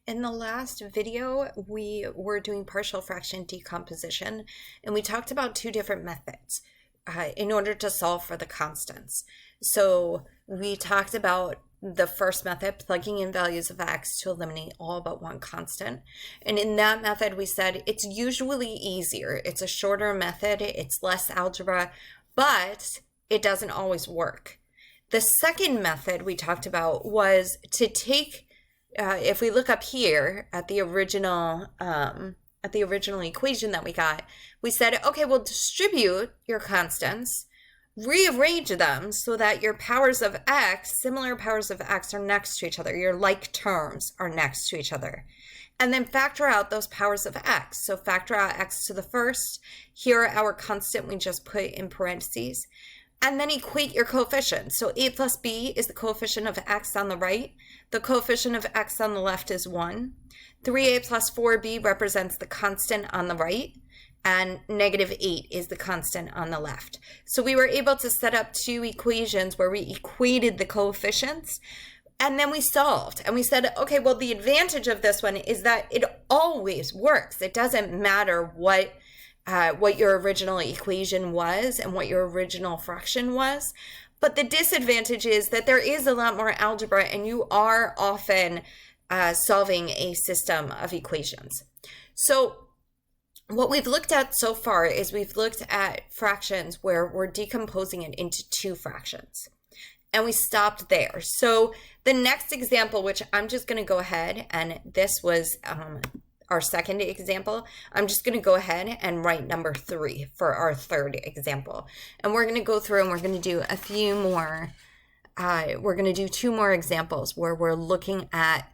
In the last video, we were doing partial fraction decomposition, and we talked about two different methods in order to solve for the constants. So we talked about the first method, plugging in values of x to eliminate all but one constant. And in that method, we said it's usually easier. It's a shorter method, it's less algebra, but it doesn't always work. The second method we talked about was to take if we look up here at the original equation that we got, we said, okay, we'll distribute your constants, rearrange them so that your powers of x, similar powers of x, are next to each other. Your like terms are next to each other. And then factor out those powers of x. So factor out x to the first. Here, our constant we just put in parentheses. And then equate your coefficients. So a plus b is the coefficient of x on the right. The coefficient of x on the left is 1. 3a plus 4b represents the constant on the right. And negative 8 is the constant on the left. So we were able to set up two equations where we equated the coefficients. And then we solved. And we said, okay, well, the advantage of this one is that it always works. It doesn't matter what your original equation was and what your original fraction was. But the disadvantage is that there is a lot more algebra and you are often solving a system of equations. So what we've looked at so far is we've looked at fractions where we're decomposing it into two fractions. And we stopped there. So the next example, which I'm just going to go ahead, and this was our second example, I'm just going to go ahead and write number 3 for our third example. And we're going to go through and we're going to do a few more, we're going to do 2 more examples where we're looking at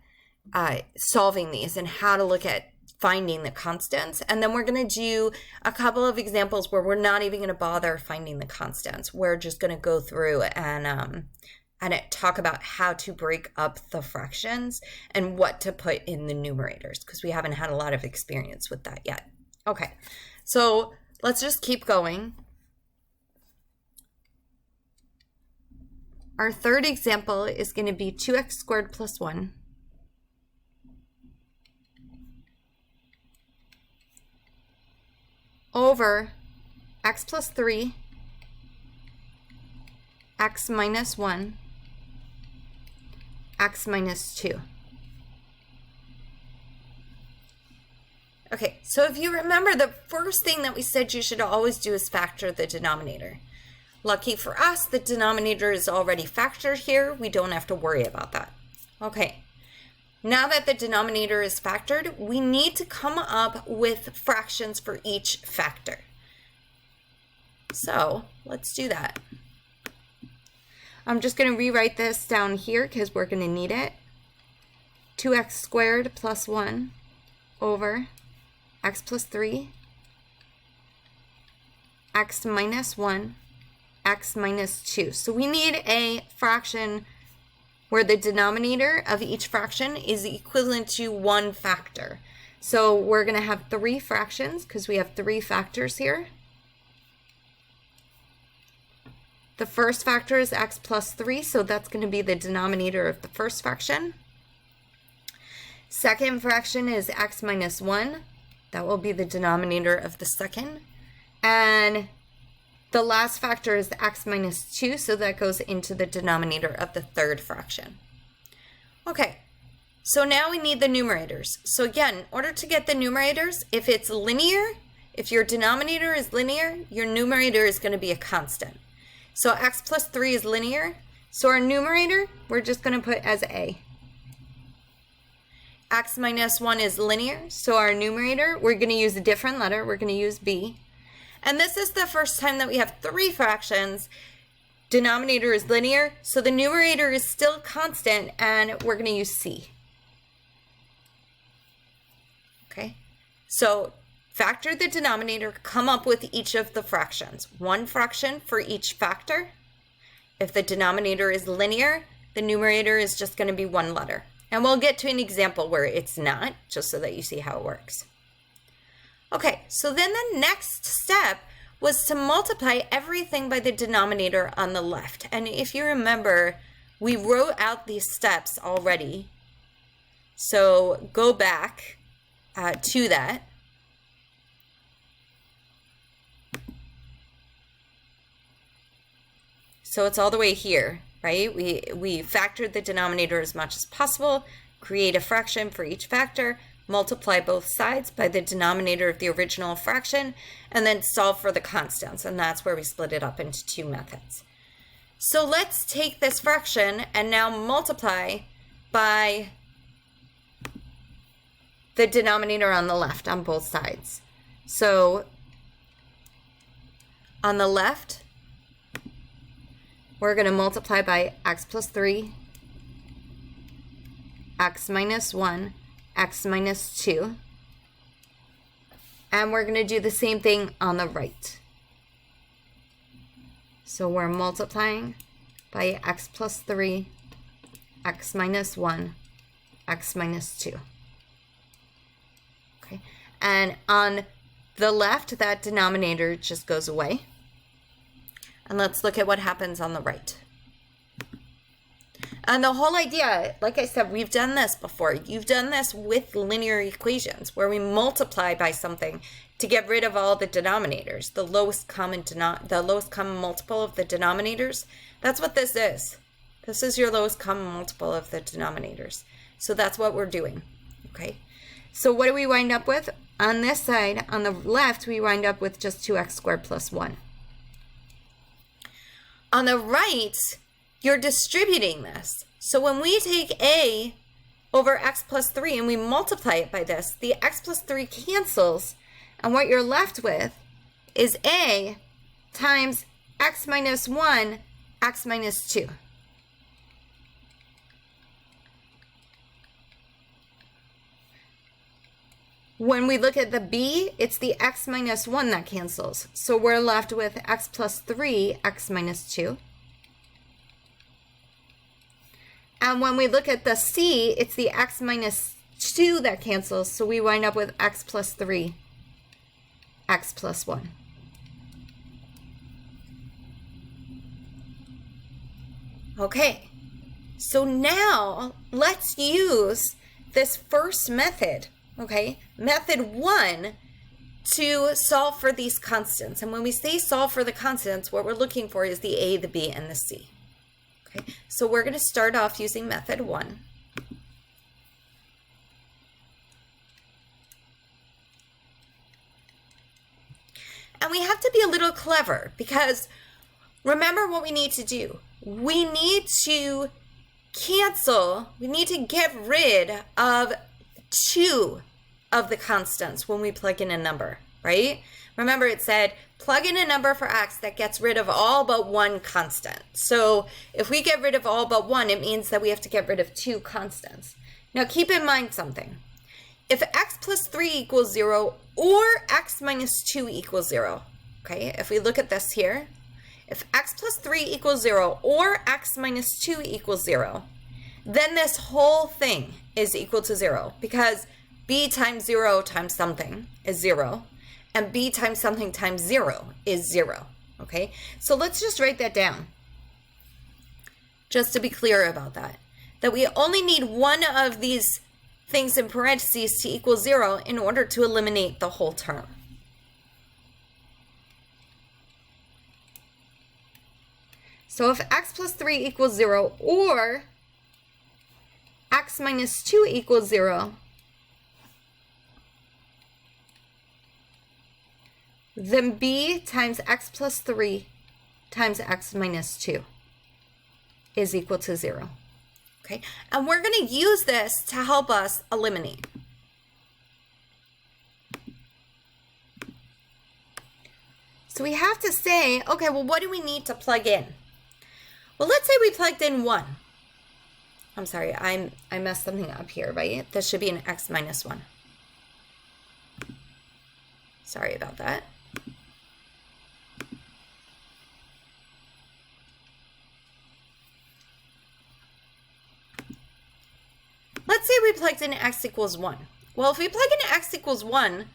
solving these and how to look at finding the constants. And then we're going to do a couple of examples where we're not even going to bother finding the constants. We're just going to go through and talk about how to break up the fractions and what to put in the numerators, because we haven't had a lot of experience with that yet. Okay, so let's just keep going. Our third example is going to be 2x squared plus 1 over x plus 3, x minus 1, x minus 2. Okay, so if you remember, the first thing that we said you should always do is factor the denominator. Lucky for us, the denominator is already factored here. We don't have to worry about that. Okay, now that the denominator is factored, we need to come up with fractions for each factor. So let's do that. I'm just going to rewrite this down here because we're going to need it. 2x squared plus 1 over x plus 3, x minus 1, x minus 2. So we need a fraction where the denominator of each fraction is equivalent to one factor. So we're going to have 3 fractions because we have 3 factors here. The first factor is x plus 3, so that's going to be the denominator of the first fraction. Second fraction is x minus 1. That will be the denominator of the second. And the last factor is x minus 2, so that goes into the denominator of the third fraction. Okay, so now we need the numerators. So again, in order to get the numerators, if it's linear, if your denominator is linear, your numerator is going to be a constant. So x plus 3 is linear, so our numerator, we're just going to put as a. X minus 1 is linear, so our numerator, we're going to use a different letter, we're going to use b. And this is the first time that we have 3 fractions. Denominator is linear, so the numerator is still constant, and we're going to use c. Okay, so factor the denominator, come up with each of the fractions. 1 fraction for each factor. If the denominator is linear, the numerator is just going to be 1 letter. And we'll get to an example where it's not, just so that you see how it works. Okay, so then the next step was to multiply everything by the denominator on the left. And if you remember, we wrote out these steps already So go back to that. So it's all the way here, right? We factored the denominator as much as possible, create a fraction for each factor, multiply both sides by the denominator of the original fraction, and then solve for the constants. And that's where we split it up into two methods. So let's take this fraction and now multiply by the denominator on the left on both sides. So on the left, we're going to multiply by x plus 3, x minus 1, x minus 2. And we're going to do the same thing on the right. So we're multiplying by x plus 3, x minus 1, x minus 2. Okay, and on the left, that denominator just goes away. And let's look at what happens on the right. And the whole idea, like I said, we've done this before. You've done this with linear equations where we multiply by something to get rid of all the denominators, the lowest common multiple of the denominators. That's what this is. This is your lowest common multiple of the denominators. So that's what we're doing, okay? So what do we wind up with? On this side, on the left, we wind up with just 2x squared plus 1. On the right, you're distributing this. So when we take a over x plus 3 and we multiply it by this, the x plus 3 cancels, and what you're left with is a times x minus 1, x minus 2. When we look at the b, it's the x minus 1 that cancels. So we're left with x plus 3, x minus 2. And when we look at the c, it's the x minus 2 that cancels. So we wind up with x plus 3, x plus 1. Okay, so now let's use this first method. Okay, method 1 to solve for these constants. And when we say solve for the constants, what we're looking for is the a, the b, and the c. Okay, so we're going to start off using method 1. And we have to be a little clever because remember what we need to do. We need to cancel, we need to get rid of 2 of the constants when we plug in a number, right? Remember it said plug in a number for x that gets rid of all but 1 constant. So if we get rid of all but 1, it means that we have to get rid of 2 constants. Now keep in mind something. If x plus 3 equals 0 or x minus 2 equals 0, okay, if we look at this here, if x plus 3 equals 0 or x minus 2 equals 0, then this whole thing is equal to 0 because b times 0 times something is 0 and b times something times 0 is 0, okay? So let's just write that down just to be clear about that, that we only need one of these things in parentheses to equal 0 in order to eliminate the whole term. So if x plus 3 equals 0 or x minus 2 equals 0, then b times x plus 3 times x minus 2 is equal to 0. Okay, and we're going to use this to help us eliminate. So we have to say, okay, well, what do we need to plug in? Well, let's say we plugged in 1. I'm sorry, I messed something up here, right? This should be an x minus 1. Sorry about that. Let's say we plugged in x equals 1. Well, if we plug in x equals 1,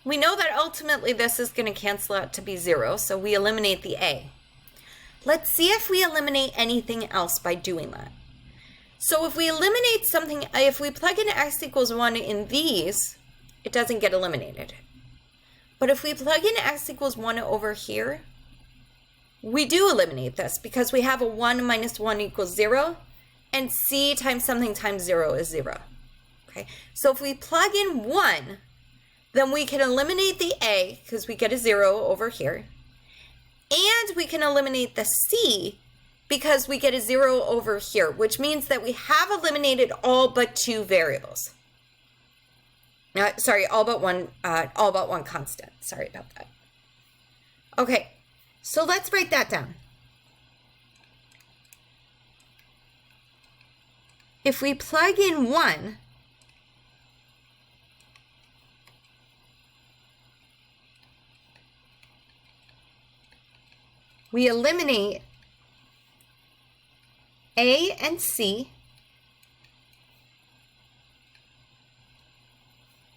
we know that ultimately this is going to cancel out to be 0, so we eliminate the a. Let's see if we eliminate anything else by doing that. So if we eliminate something, if we plug in x equals 1 in these, it doesn't get eliminated. But if we plug in x equals 1 over here, we do eliminate this because we have a 1 minus 1 equals 0, and c times something times 0 is 0. Okay, so if we plug in 1, then we can eliminate the a because we get a 0 over here. And we can eliminate the c because we get a 0 over here, which means that we have eliminated all but 2 variables. Sorry, all but one constant. Sorry about that. Okay, so let's write that down. If we plug in 1, we eliminate a and c,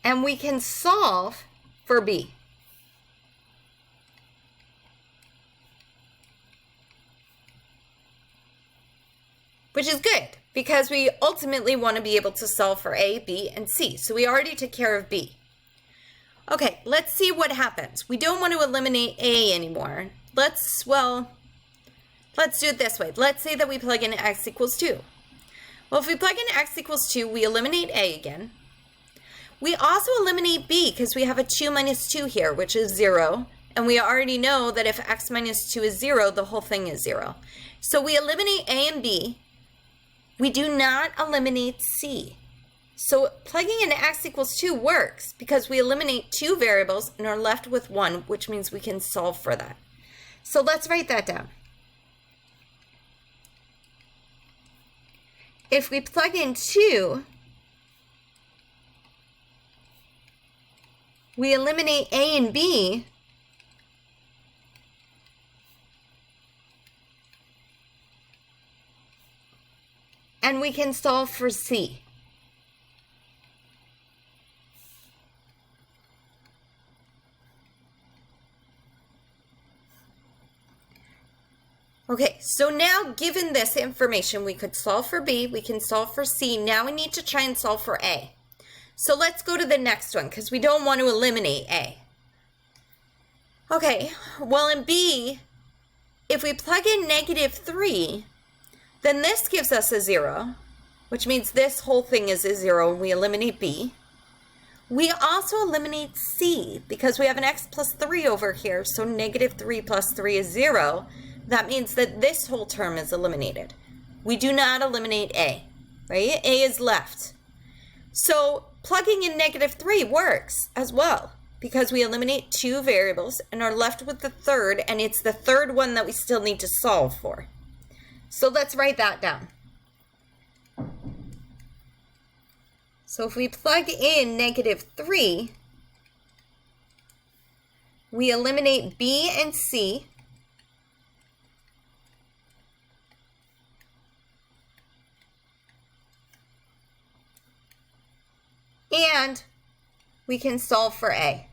and we can solve for b. Which is good, because we ultimately want to be able to solve for a, b, and c. So we already took care of b. Okay, let's see what happens. We don't want to eliminate a anymore. Let's do it this way. Let's say that we plug in x equals 2. Well, if we plug in x equals 2, we eliminate a again. We also eliminate b because we have a 2 minus 2 here, which is 0. And we already know that if x minus 2 is 0, the whole thing is 0. So we eliminate a and b. We do not eliminate c. So plugging in x equals 2 works because we eliminate 2 variables and are left with 1, which means we can solve for that. So let's write that down. If we plug in 2, we eliminate a and b, and we can solve for c. Okay, so now given this information, we could solve for b, we can solve for c. Now we need to try and solve for a. So let's go to the next one because we don't want to eliminate a. Okay, well in b, if we plug in -3, then this gives us a 0, which means this whole thing is a 0 and we eliminate b. We also eliminate c because we have an x plus 3 over here, so -3 plus 3 is 0. That means that this whole term is eliminated. We do not eliminate a, right? A is left. So plugging in -3 works as well because we eliminate 2 variables and are left with the third, and it's the third one that we still need to solve for. So let's write that down. So if we plug in -3, we eliminate b and c. And we can solve for a.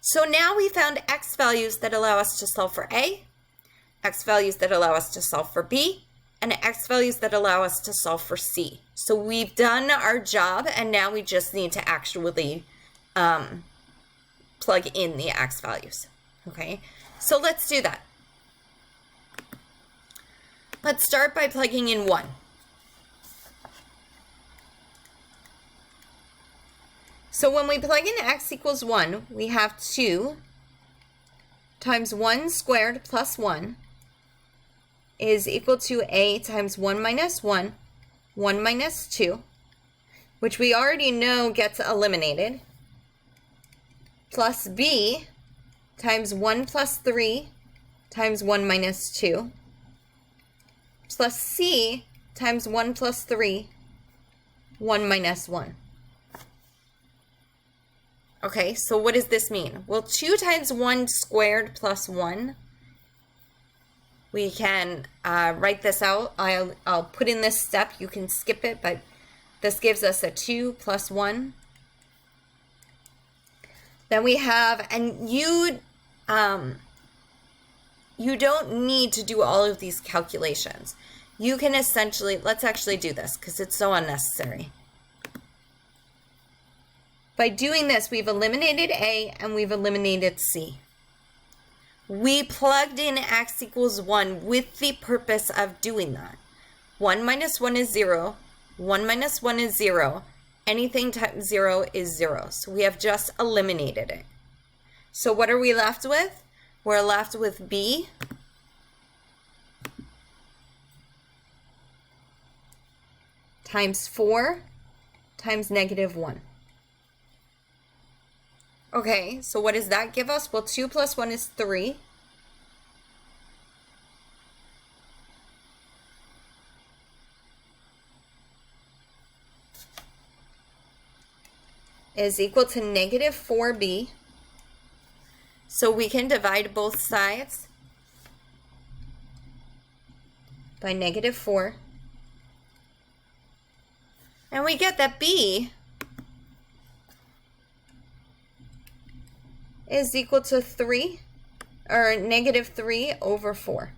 So now we found x values that allow us to solve for a, x values that allow us to solve for b, and x values that allow us to solve for c. So we've done our job, and now we just need to actually plug in the x values. Okay, so let's do that. Let's start by plugging in 1. So when we plug in x equals 1, we have 2 times 1 squared plus 1 is equal to a times 1 minus 1, 1 minus 2, which we already know gets eliminated, plus b times 1 plus 3 times 1 minus 2, plus c times 1 plus 3, 1 minus 1. Okay, so what does this mean? Well, 2 times 1 squared plus 1, we can write this out. I'll put in this step. You can skip it, but this gives us a 2 plus 1. Then we have, and you you don't need to do all of these calculations. You can essentially, let's actually do this because it's so unnecessary. By doing this, we've eliminated A and we've eliminated C. We plugged in x equals 1 with the purpose of doing that. 1 minus 1 is 0. 1 minus 1 is 0. Anything times 0 is 0. So we have just eliminated it. So what are we left with? We're left with B times 4 times negative 1. Okay, so what does that give us? Well, 2 plus 1 is 3. Is equal to negative 4b. So we can divide both sides by negative 4. And we get that b is equal to 3, or negative 3 over 4.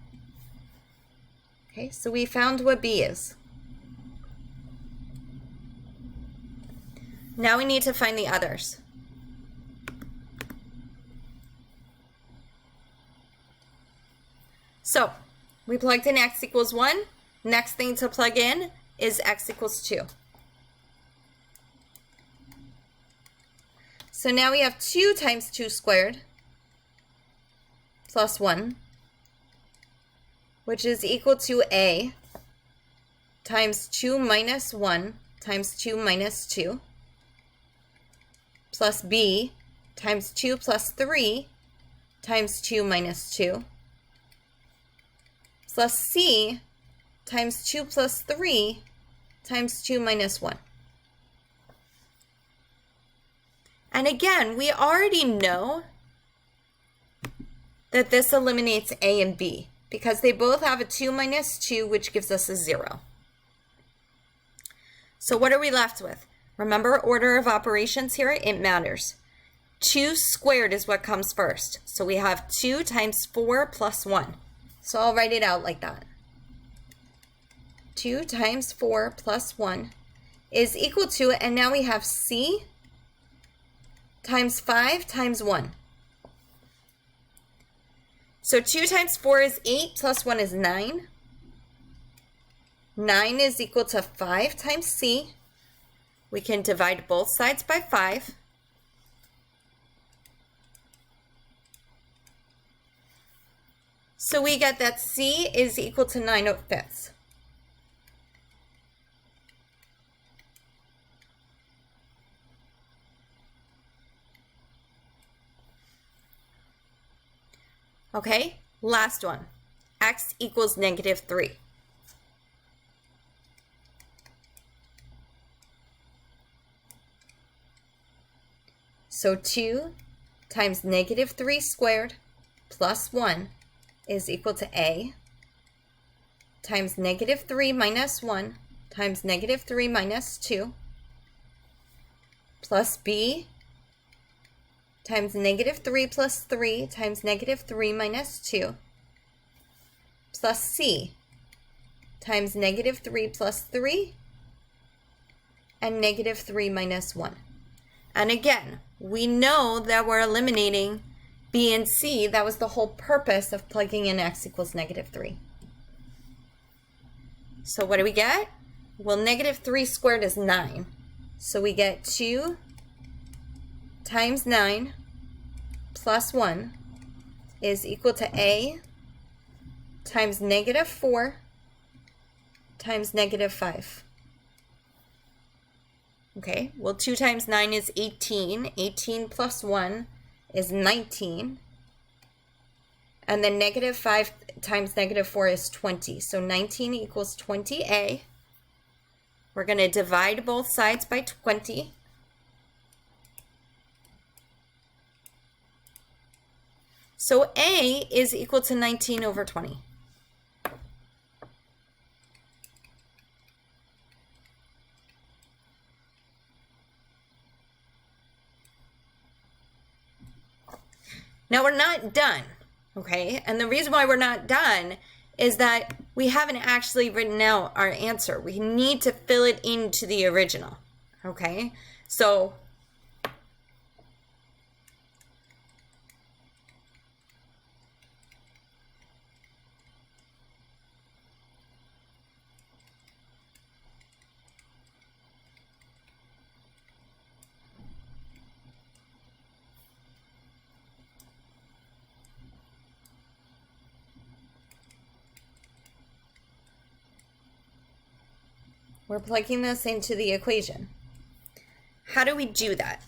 Okay, so we found what b is. Now we need to find the others. So we plugged in x equals 1. Next thing to plug in is x equals 2. So now we have 2 times 2 squared plus 1, which is equal to A times 2 minus 1 times 2 minus 2, plus B times 2 plus 3 times 2 minus 2, plus C times 2 plus 3 times 2 minus 1. And again, we already know that this eliminates A and B because they both have a 2 minus 2, which gives us a 0. So what are we left with? Remember, order of operations here, it matters. 2 squared is what comes first. So we have 2 times 4 plus 1. So I'll write it out like that. 2 times 4 plus 1 is equal to, and now we have C times 5 times 1. So 2 times 4 is 8 plus 1 is 9. 9 is equal to 5 times C. We can divide both sides by 5. So we get that C is equal to 9/5. Okay, last one. X equals negative 3. So 2 times negative 3 squared plus 1 is equal to A times negative 3 minus 1 times negative 3 minus 2 plus B times negative 3 plus 3 times negative 3 minus 2 plus C times negative 3 plus 3 and negative 3 minus 1. And again, we know that we're eliminating B and C. That was the whole purpose of plugging in x equals negative 3. So what do we get? Well, negative 3 squared is 9. So we get 2 times 9 plus 1 is equal to A times negative 4 times negative 5. Okay, well 2 times 9 is 18. 18 plus 1 is 19. And then negative 5 times negative 4 is 20. So 19 equals 20A. We're going to divide both sides by 20. So A is equal to 19 over 20. Now we're not done. Okay, and the reason why we're not done is that we haven't actually written out our answer. We need to fill it into the original. Okay, so we're plugging this into the equation. How do we do that?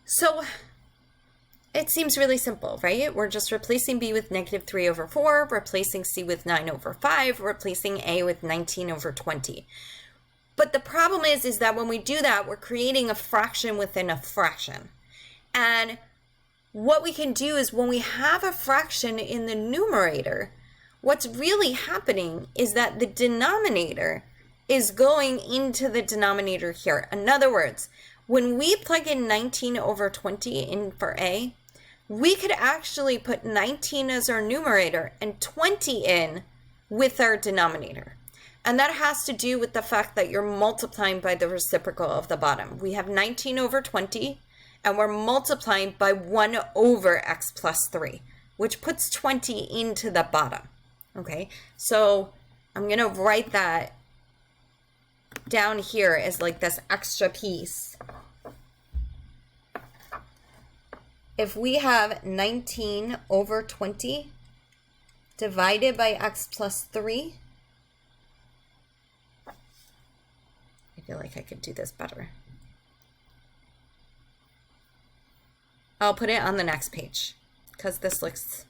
So it seems really simple, right? We're just replacing b with -3/4, replacing c with 9/5, replacing a with 19/20. But the problem is that when we do that, we're creating a fraction within a fraction. And what we can do is when we have a fraction in the numerator, what's really happening is that the denominator is going into the denominator here. In other words, when we plug in 19/20 in for a, we could actually put 19 as our numerator and 20 in with our denominator. And that has to do with the fact that you're multiplying by the reciprocal of the bottom. We have 19/20, and we're multiplying by 1/x plus 3, which puts 20 into the bottom. Okay, so I'm going to write that down here as like this extra piece. If we have 19/20 divided by x plus 3, I feel like I could do this better. I'll put it on the next page because this looks,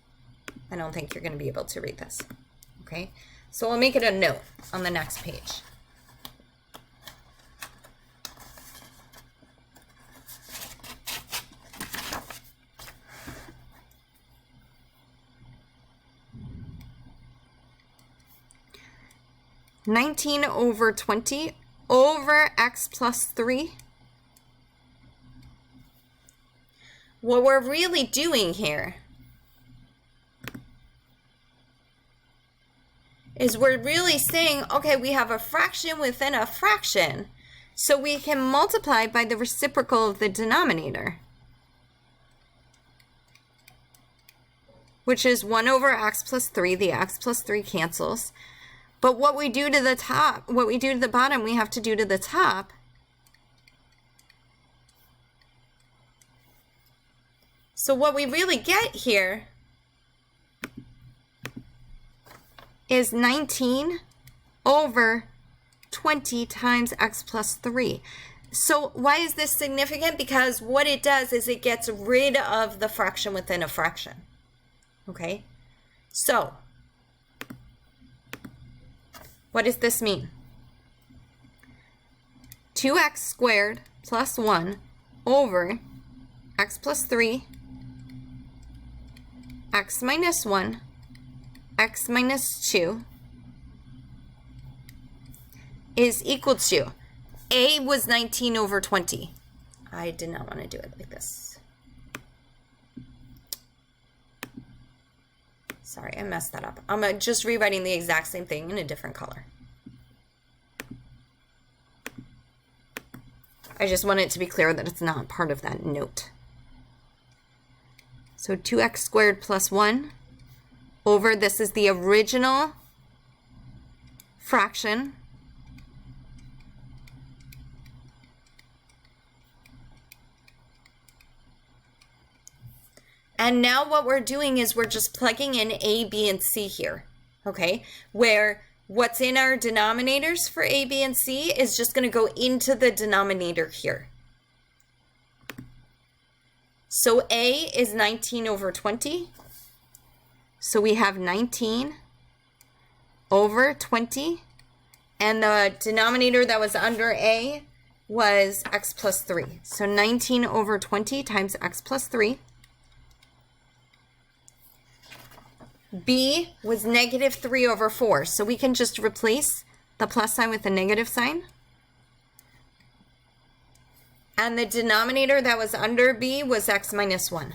I don't think you're going to be able to read this. Okay, so we'll make it a note on the next page. (19/20) over x plus 3. What we're really doing here is we're really saying, okay, we have a fraction within a fraction, so we can multiply by the reciprocal of the denominator, which is 1/x plus 3. The x plus 3 cancels. But what we do to the top, what we do to the bottom, we have to do to the top. So what we really get here is 19/20 times x plus 3. So why is this significant? Because what it does is it gets rid of the fraction within a fraction. Okay? So what does this mean? 2x squared plus 1 over x plus 3, x minus 1, x minus 2 is equal to, a was 19/20. I did not want to do it like this. Sorry, I messed that up. I'm just rewriting the exact same thing in a different color. I just want it to be clear that it's not part of that note. So 2x squared plus 1 over, this is the original fraction, and now what we're doing is we're just plugging in a, b, and c here, okay? Where what's in our denominators for a, b, and c is just going to go into the denominator here. So a is 19/20. So we have 19/20, and the denominator that was under a was x plus 3. So 19/20 times x plus 3. B was -3/4. So we can just replace the plus sign with the negative sign. And the denominator that was under b was x minus 1.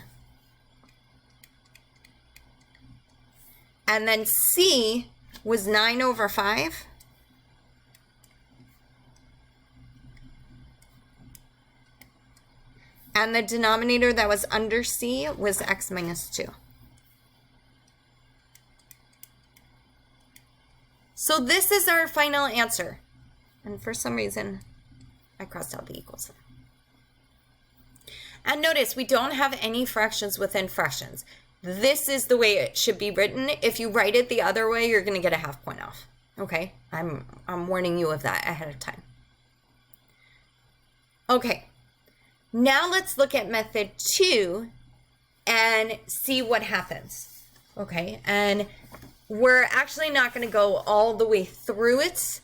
And then C was 9 over 5. And the denominator that was under C was x minus 2. So this is our final answer. And for some reason, I crossed out the equal sign. And notice we don't have any fractions within fractions. This is the way it should be written. If you write it the other way, you're going to get a half point off. Okay? I'm warning you of that ahead of time. Okay. Now let's look at method 2 and see what happens. Okay? And we're actually not going to go all the way through it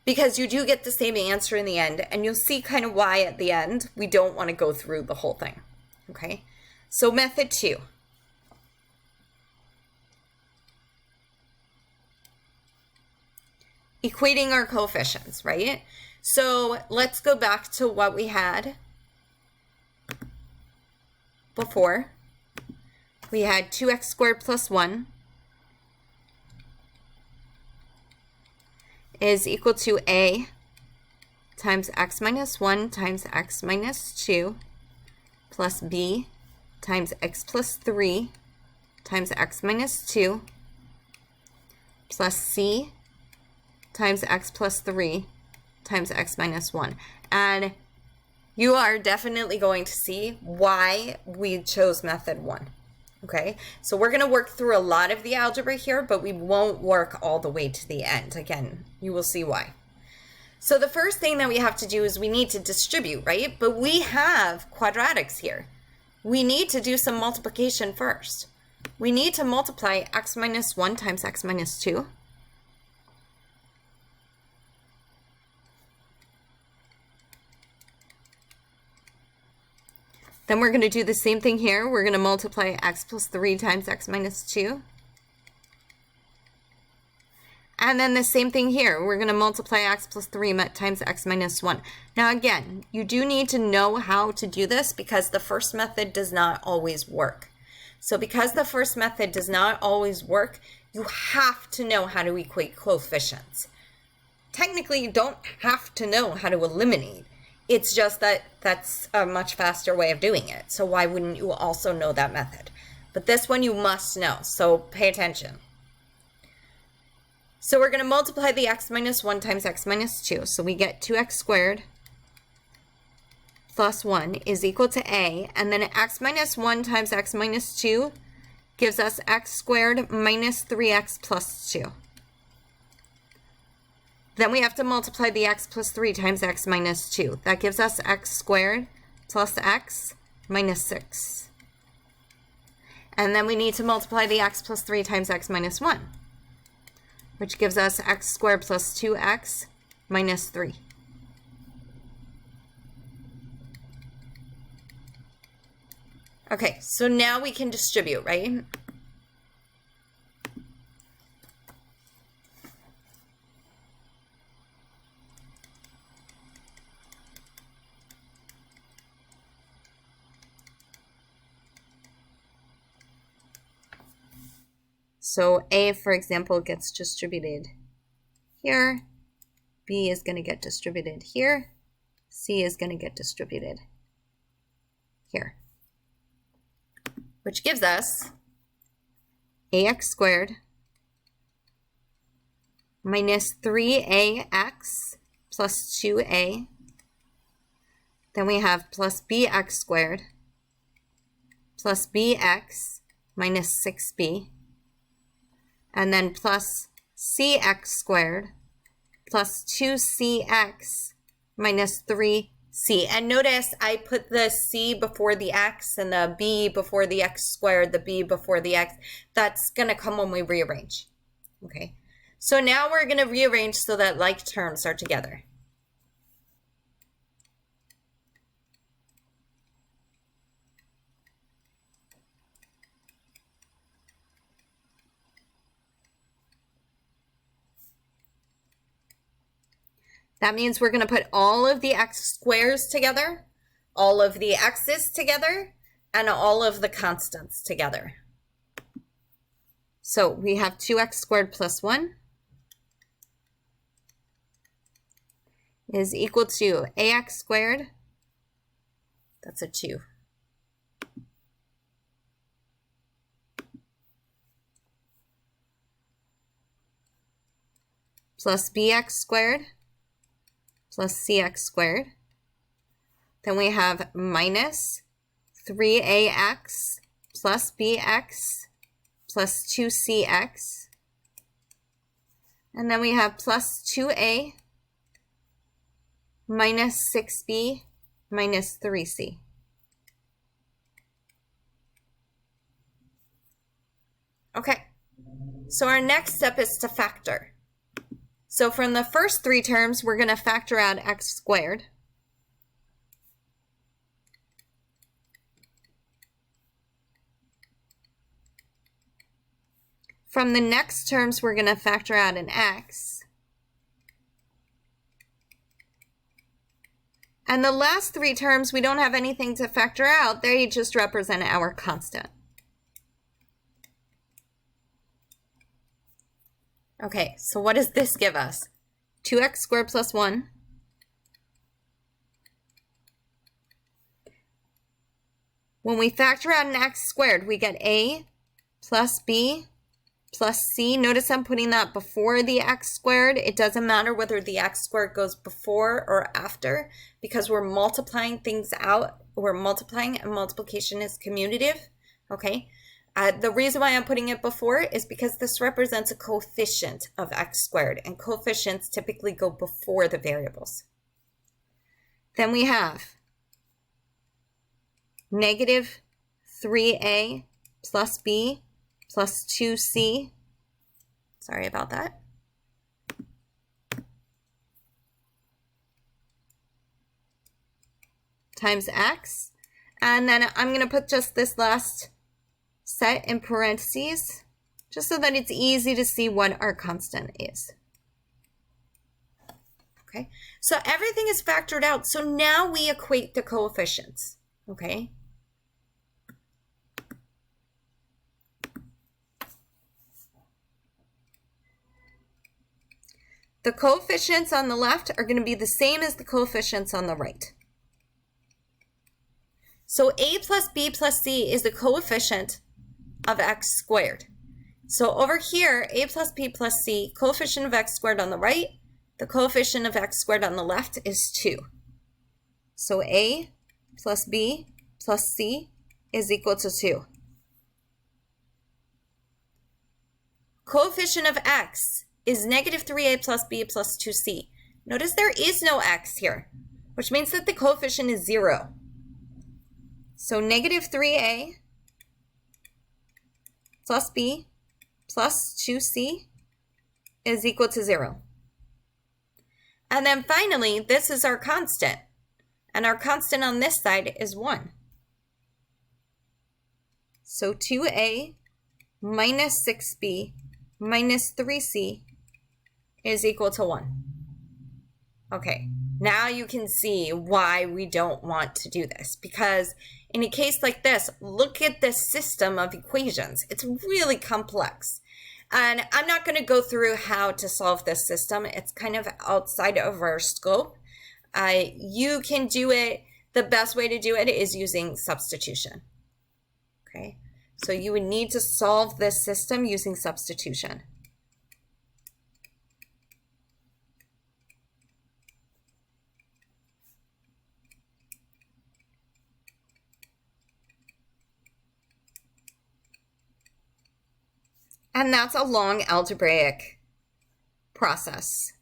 because you do get the same answer in the end, and you'll see kind of why at the end we don't want to go through the whole thing. Okay? So method 2. Equating our coefficients, right? So let's go back to what we had before. We had 2x squared plus 1 is equal to a times x minus 1 times x minus 2 plus b times x plus 3 times x minus 2 plus c times x plus 3 times x minus 1. And you are definitely going to see why we chose method 1. Okay, so we're going to work through a lot of the algebra here, but we won't work all the way to the end. Again, you will see why. So the first thing that we have to do is we need to distribute, right? But we have quadratics here. We need to do some multiplication first. We need to multiply x minus 1 times x minus 2. Then we're going to do the same thing here. We're going to multiply x plus 3 times x minus 2. And then the same thing here. We're going to multiply x plus 3 times x minus 1. Now again, you do need to know how to do this because the first method does not always work. So because the first method does not always work, you have to know how to equate coefficients. Technically, you don't have to know how to eliminate. It's just that that's a much faster way of doing it. So why wouldn't you also know that method? But this one you must know, so pay attention. So we're going to multiply the x minus 1 times x minus 2. So we get 2x squared plus 1 is equal to a. And then x minus 1 times x minus 2 gives us x squared minus 3x plus 2. Then we have to multiply the x plus 3 times x minus 2. That gives us x squared plus x minus 6. And then we need to multiply the x plus 3 times x minus 1, which gives us x squared plus 2x minus 3. Okay, so now we can distribute, right? So A, for example, gets distributed here. B is going to get distributed here. C is going to get distributed here. Which gives us ax squared minus 3ax plus 2a. Then we have plus bx squared plus bx minus 6b. And then plus cx squared plus 2cx minus 3c. And notice I put the c before the x and the b before the x squared, the b before the x. That's going to come when we rearrange. Okay, so now we're going to rearrange so that like terms are together. That means we're going to put all of the x squares together, all of the x's together, and all of the constants together. So we have 2x squared plus 1 is equal to ax squared, that's a 2, plus bx squared plus cx squared. Then we have minus 3ax plus bx plus 2cx. And then we have plus 2a minus 6b minus 3c. Okay, so our next step is to factor. So from the first three terms, we're going to factor out x squared. From the next terms, we're going to factor out an x. And the last three terms, we don't have anything to factor out. They just represent our constant. Okay, so what does this give us? 2x squared plus 1. When we factor out an x squared, we get a plus b plus c. Notice I'm putting that before the x squared. It doesn't matter whether the x squared goes before or after because we're multiplying things out. We're multiplying and multiplication is commutative, okay? The reason why I'm putting it before is because this represents a coefficient of x squared, and coefficients typically go before the variables. Then we have negative 3a plus b plus 2c. Sorry about that. Times x. And then I'm going to put just this last set in parentheses, just so that it's easy to see what our constant is. Okay, so everything is factored out. So now we equate the coefficients, okay? The coefficients on the left are going to be the same as the coefficients on the right. So a plus b plus c is the coefficient of x squared. So over here, a plus b plus c, coefficient of x squared on the right, the coefficient of x squared on the left is 2. So a plus b plus c is equal to 2. Coefficient of x is negative 3a plus b plus 2c. Notice there is no x here, which means that the coefficient is 0. So negative 3a plus b plus 2c is equal to 0. And then finally, this is our constant. And our constant on this side is 1. So 2a minus 6b minus 3c is equal to 1. Okay, now you can see why we don't want to do this. Because in a case like this, look at this system of equations. It's really complex. And I'm not going to go through how to solve this system. It's kind of outside of our scope. You can do it. The best way to do it is using substitution. Okay, so you would need to solve this system using substitution. And that's a long algebraic process.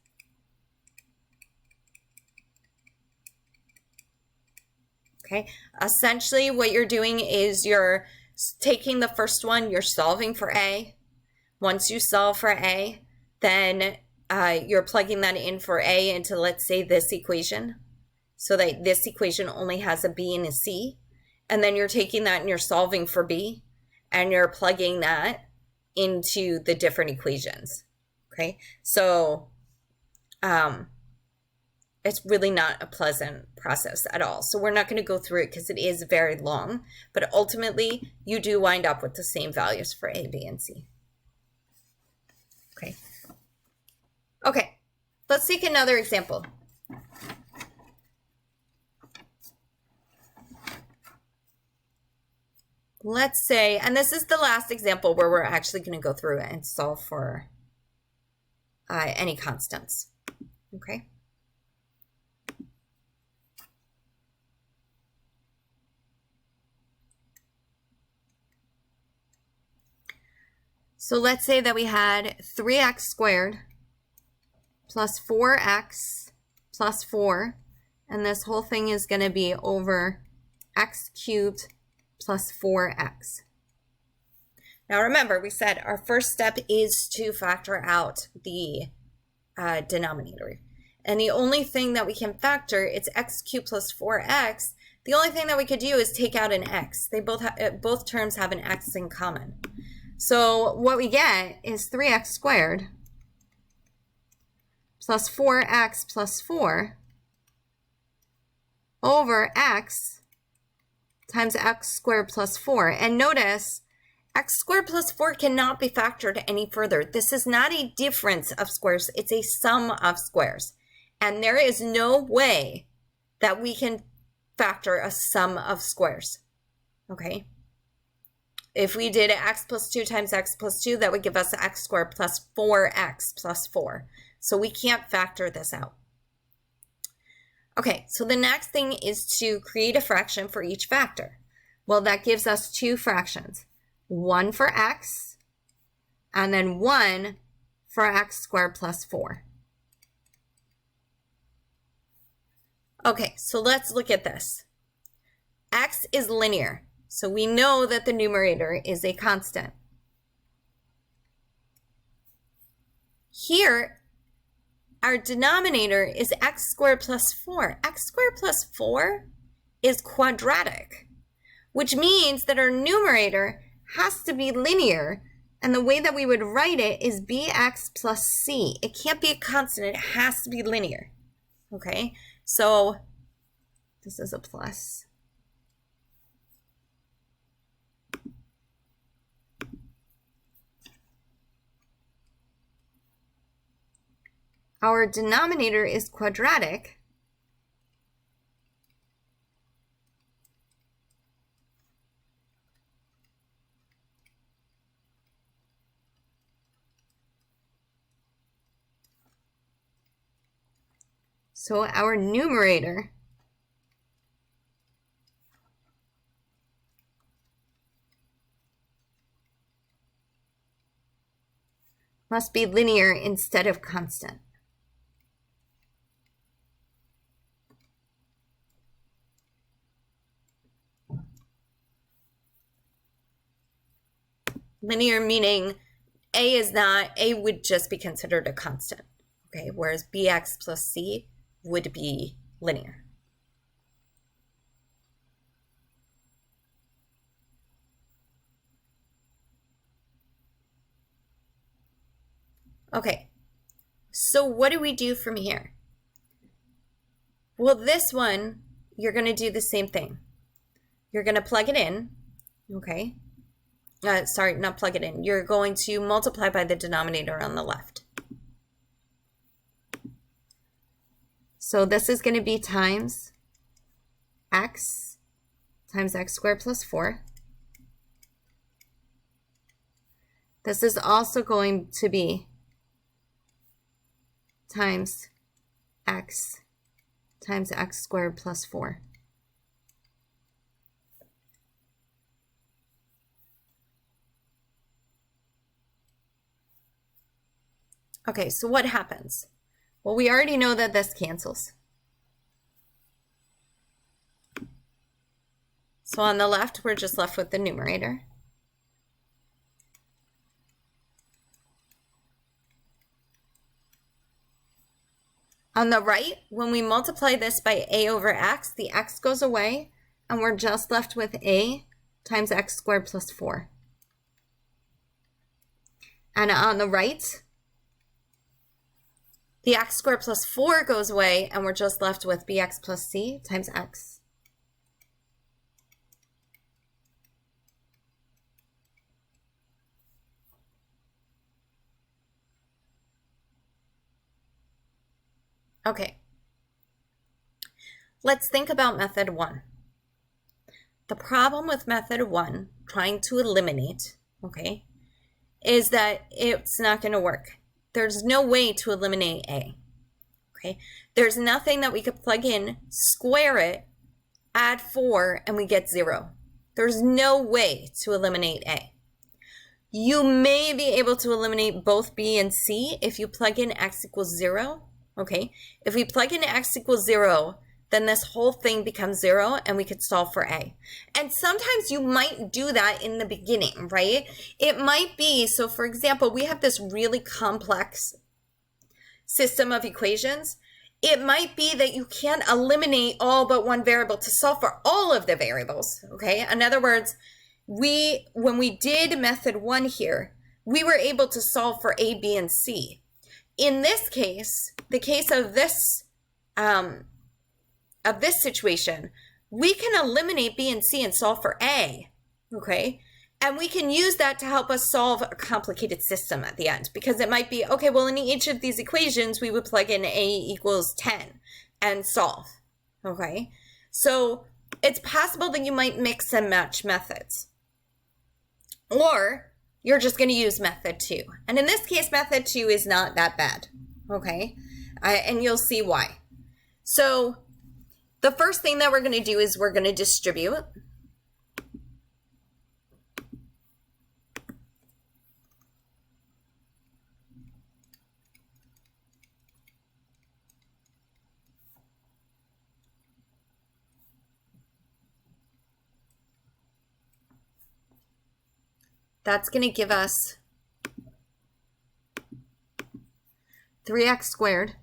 Okay, essentially what you're doing is you're taking the first one, you're solving for a. Once you solve for a, then you're plugging that in for a into, let's say, this equation. So that this equation only has a b and a c. And then you're taking that and you're solving for b. And you're plugging that into the different equations. Okay, so it's really not a pleasant process at all. So we're not going to go through it because it is very long, but ultimately you do wind up with the same values for a, b, and c. Okay. Okay, let's take another example. Let's say, and this is the last example where we're actually going to go through and solve for any constants. Okay. So let's say that we had 3x squared plus 4x plus 4, and this whole thing is going to be over x cubed plus 4x. Now remember, we said our first step is to factor out the denominator. And the only thing that we can factor, it's x cubed plus 4x. The only thing that we could do is take out an x. They both terms have an x in common. So what we get is 3x squared plus 4x plus 4 over x times x squared plus 4. And notice, x squared plus 4 cannot be factored any further. This is not a difference of squares. It's a sum of squares. And there is no way that we can factor a sum of squares. Okay? If we did x plus 2 times x plus 2, that would give us x squared plus 4x plus 4. So we can't factor this out. Okay, so the next thing is to create a fraction for each factor. Well, that gives us two fractions. One for x, and then one for x squared plus 4. Okay, so let's look at this. X is linear. So we know that the numerator is a constant. Here, our denominator is x squared plus 4. X squared plus 4 is quadratic, which means that our numerator has to be linear. And the way that we would write it is bx plus c. It can't be a constant. It has to be linear. Okay, so this is a plus. Our denominator is quadratic. So our numerator must be linear instead of constant. Linear meaning A would just be considered a constant, okay? Whereas bx plus c would be linear. Okay, so what do we do from here? Well, this one, you're going to do the same thing. You're going to plug it in, okay? Sorry, not plug it in. You're going to multiply by the denominator on the left. So this is going to be times x times x squared plus 4. This is also going to be times x times x squared plus 4. Okay, so what happens? Well, we already know that this cancels. So on the left, we're just left with the numerator. On the right, when we multiply this by a over x, the x goes away, and we're just left with a times x squared plus 4. And on the right, the x squared plus 4 goes away, and we're just left with bx plus c times x. Okay. Let's think about method 1. The problem with method 1, trying to eliminate, okay, is that it's not going to work. There's no way to eliminate A, okay? There's nothing that we could plug in, square it, add 4, and we get 0. There's no way to eliminate A. You may be able to eliminate both B and C if you plug in x equals 0, okay? If we plug in x equals 0, then this whole thing becomes 0 and we could solve for A. And sometimes you might do that in the beginning, right? It might be, so for example, we have this really complex system of equations. It might be that you can't eliminate all but one variable to solve for all of the variables, okay? In other words, when we did method 1 here, we were able to solve for A, B, and C. In this case, the case of this situation, we can eliminate B and C and solve for A, okay? And we can use that to help us solve a complicated system at the end, because it might be, okay, well, in each of these equations, we would plug in A equals 10 and solve, okay? So it's possible that you might mix and match methods. Or you're just going to use method 2. And in this case, method 2 is not that bad, okay? And you'll see why. So the first thing that we're going to do is we're going to distribute. That's going to give us 3x squared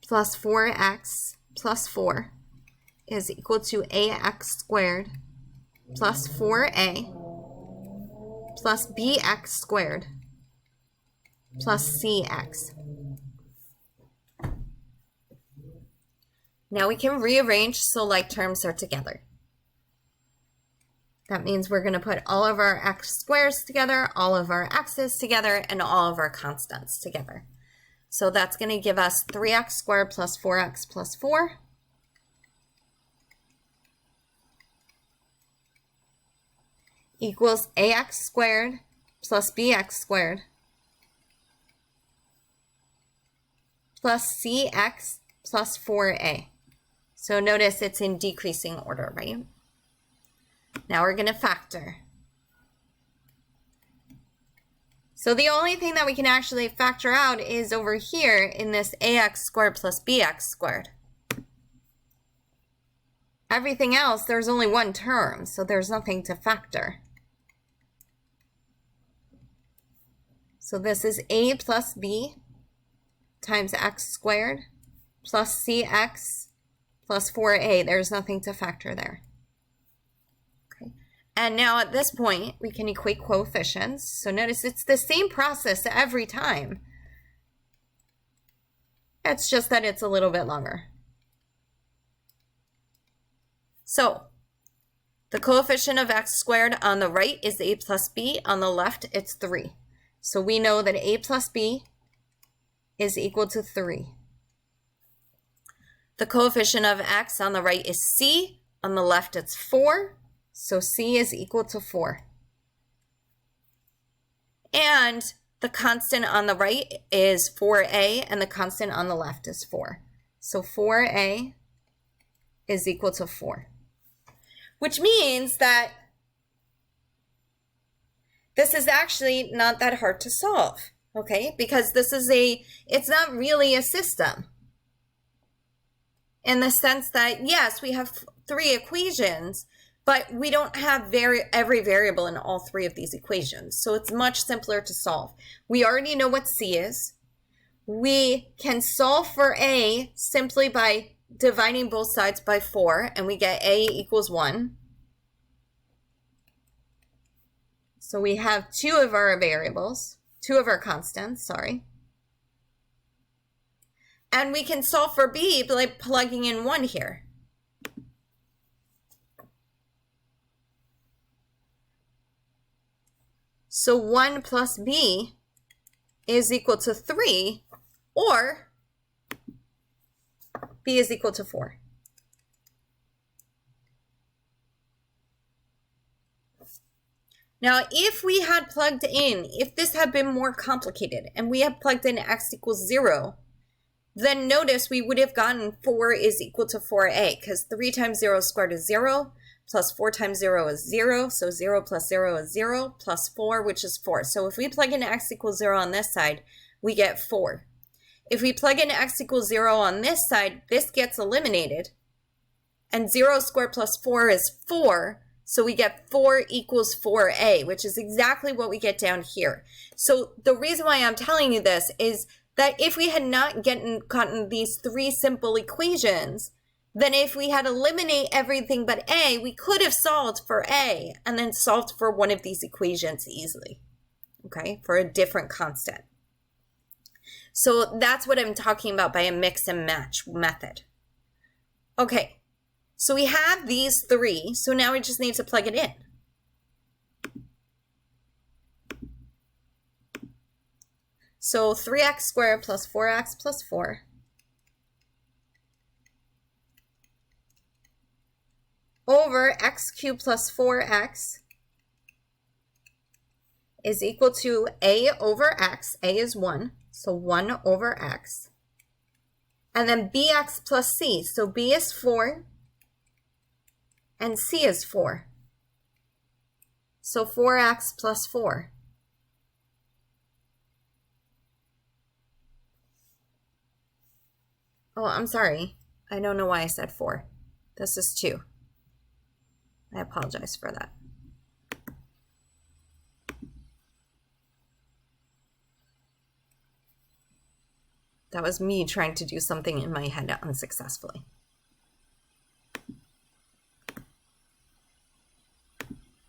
plus 4x plus 4 is equal to ax squared plus 4a plus bx squared plus cx. Now we can rearrange so like terms are together. That means we're going to put all of our x squares together, all of our x's together, and all of our constants together. So that's going to give us 3x squared plus 4x plus 4 equals ax squared plus bx squared plus cx plus 4a. So notice it's in decreasing order, right? Now we're going to factor. So the only thing that we can actually factor out is over here in this ax squared plus bx squared. Everything else, there's only one term, so there's nothing to factor. So this is a plus b times x squared plus cx plus 4a. There's nothing to factor there. And now at this point, we can equate coefficients. So notice it's the same process every time. It's just that it's a little bit longer. So the coefficient of x squared on the right is a plus b. On the left, it's 3. So we know that a plus b is equal to 3. The coefficient of x on the right is c. On the left, it's 4. So c is equal to 4. And the constant on the right is 4a, and the constant on the left is 4. So 4a is equal to 4. Which means that this is actually not that hard to solve, okay? Because this is it's not really a system. In the sense that, yes, we have 3 equations, but we don't have every variable in all 3 of these equations. So it's much simpler to solve. We already know what C is. We can solve for A simply by dividing both sides by 4, and we get A equals 1. So we have 2 of our variables, 2 of our constants, sorry. And we can solve for B by plugging in 1 here. So 1 plus b is equal to 3 or b is equal to 4. Now, if we had plugged in, if this had been more complicated and we had plugged in x equals 0, then notice we would have gotten 4 is equal to 4a, because 3 times 0 squared is 0, plus 4 times 0 is 0, so 0 plus 0 is 0, plus 4, which is 4. So if we plug in x equals 0 on this side, we get 4. If we plug in x equals 0 on this side, this gets eliminated, and 0 squared plus 4 is 4, so we get 4 equals 4a, which is exactly what we get down here. So the reason why I'm telling you this is that if we had not gotten these 3 simple equations, then if we had eliminated everything but a, we could have solved for a and then solved for one of these equations easily, okay, for a different constant. So that's what I'm talking about by a mix and match method. Okay. So we have these 3, so now we just need to plug it in. So 3x squared plus 4x plus 4 over x cubed plus 4x is equal to a over x. A is 1, so 1 over x. And then bx plus c, so b is 4. And c is 4. So 4x plus 4. Oh, I'm sorry. I don't know why I said 4. This is 2. I apologize for that. That was me trying to do something in my head unsuccessfully.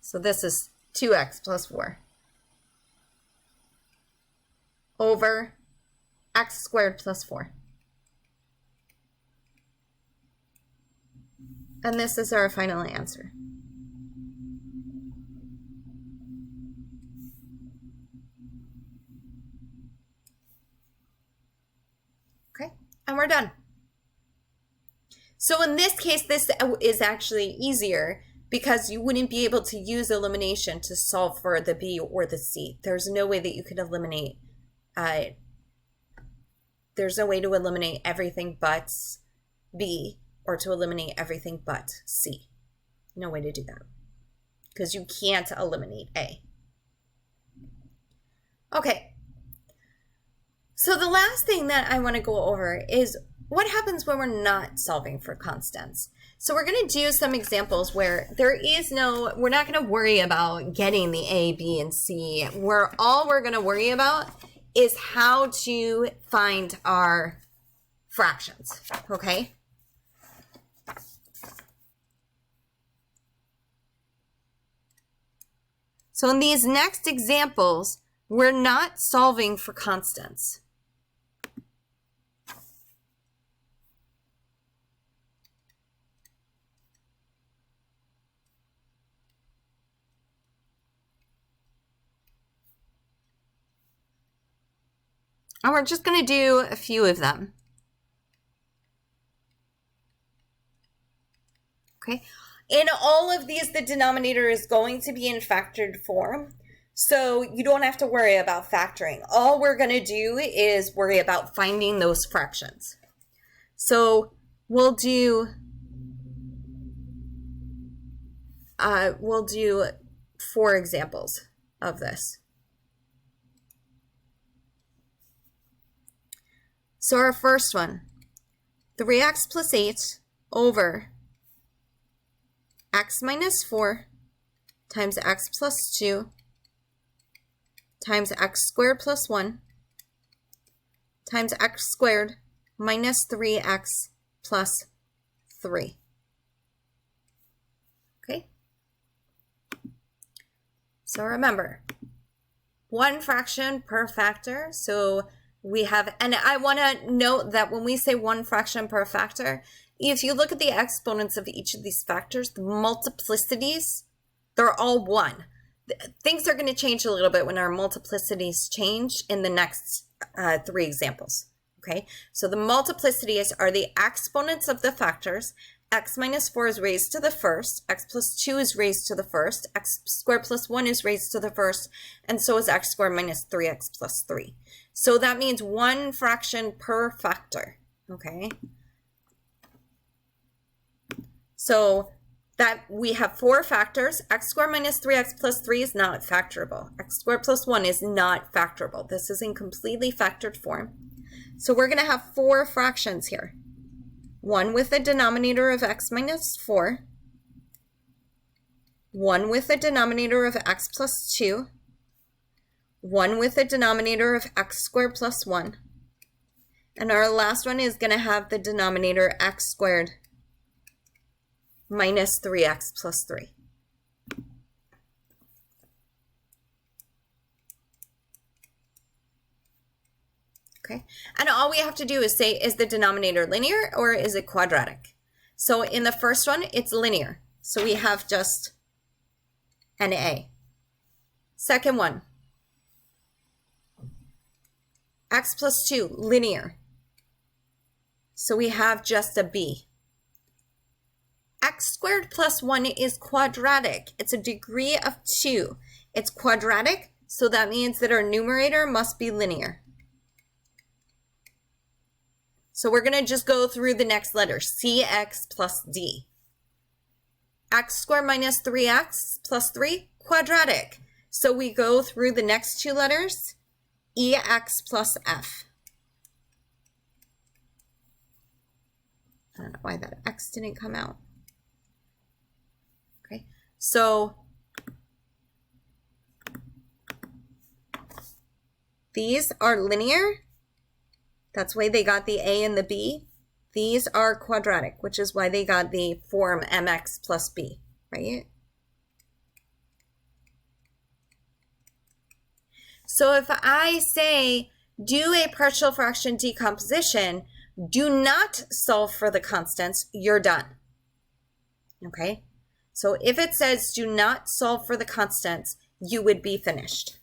So this is 2x plus 4 over x squared plus 4. And this is our final answer. Okay, and we're done. So in this case, this is actually easier, because you wouldn't be able to use elimination to solve for the b or the c. There's no way that you could eliminate, there's no way to eliminate everything but b or to eliminate everything but c. No way to do that, because you can't eliminate a. Okay, so the last thing that I want to go over is what happens when we're not solving for constants. So we're going to do some examples where we're not going to worry about getting the A, B, and C. All we're going to worry about is how to find our fractions, okay? So in these next examples, we're not solving for constants. And we're just going to do a few of them. Okay. In all of these, the denominator is going to be in factored form. So you don't have to worry about factoring. All we're going to do is worry about finding those fractions. So we'll do 4 examples of this. So our first one, 3x plus 8 over x minus 4 times x plus 2 times x squared plus 1 times x squared minus 3x plus 3. Okay? So remember, one fraction per factor. So we have, and I want to note that when we say one fraction per factor, if you look at the exponents of each of these factors, the multiplicities, they're all 1. things are going to change a little bit when our multiplicities change in the next 3 examples. Okay, so the multiplicities are the exponents of the factors. X minus 4 is raised to the first, x plus 2 is raised to the first, x squared plus 1 is raised to the first, and so is x squared minus 3x plus 3. So that means one fraction per factor, okay? So that we have 4 factors. X squared minus 3x plus 3 is not factorable. X squared plus 1 is not factorable. This is in completely factored form. So we're going to have 4 fractions here. One with a denominator of x minus 4, one with a denominator of x plus 2, one with a denominator of x squared plus 1, and our last one is going to have the denominator x squared minus 3x plus 3. Okay, and all we have to do is say, is the denominator linear or is it quadratic? So in the first one, it's linear. So we have just an A. Second one, x plus 2, linear. So we have just a B. X squared plus 1 is quadratic. It's a degree of 2. It's quadratic, so that means that our numerator must be linear. So we're going to just go through the next letter, CX plus D. X squared minus 3x plus 3, quadratic. So we go through the next 2 letters, EX plus F. I don't know why that X didn't come out. Okay, so these are linear. That's why they got the A and the B. These are quadratic, which is why they got the form mx plus b, right? So if I say, do a partial fraction decomposition, do not solve for the constants, you're done. Okay? So if it says do not solve for the constants, you would be finished.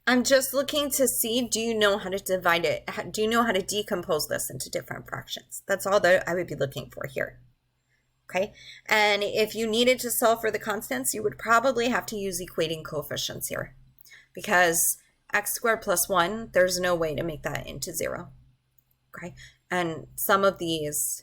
I'm just looking to see, do you know how to divide it? Do you know how to decompose this into different fractions? That's all that I would be looking for here. Okay, and if you needed to solve for the constants, you would probably have to use equating coefficients here, because x squared plus 1, there's no way to make that into 0. Okay, and some of these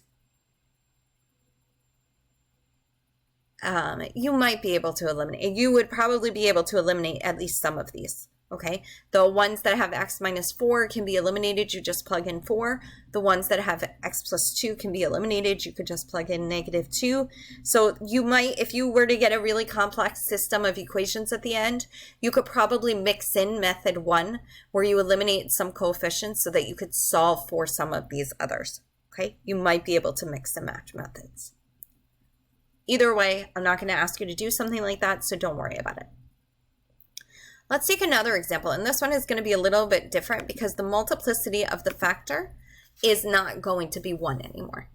you might be able to eliminate. You would probably be able to eliminate at least some of these. Okay, the ones that have x minus 4 can be eliminated. You just plug in 4. The ones that have x plus 2 can be eliminated. You could just plug in negative 2. So you might, if you were to get a really complex system of equations at the end, you could probably mix in method 1, where you eliminate some coefficients so that you could solve for some of these others. Okay, you might be able to mix and match methods. Either way, I'm not going to ask you to do something like that, so don't worry about it. Let's take another example, and this one is going to be a little bit different because the multiplicity of the factor is not going to be 1 anymore.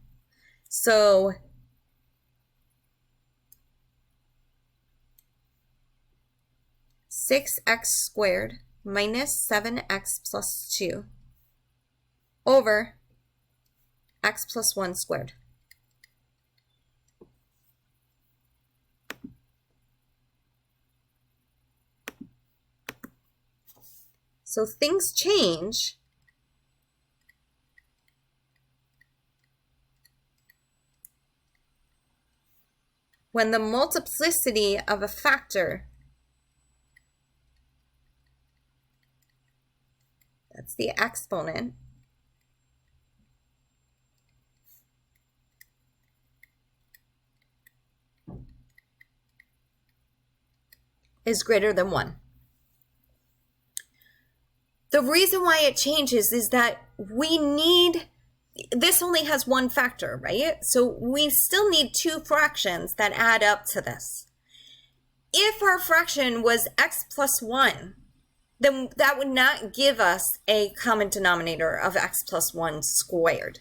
So (6x squared minus 7x plus 2 over x plus 1 squared. So things change when the multiplicity of a factor, that's the exponent, is greater than 1. The reason why it changes is that this only has one factor, right? So we still need two fractions that add up to this. If our fraction was x plus 1, then that would not give us a common denominator of x plus 1 squared.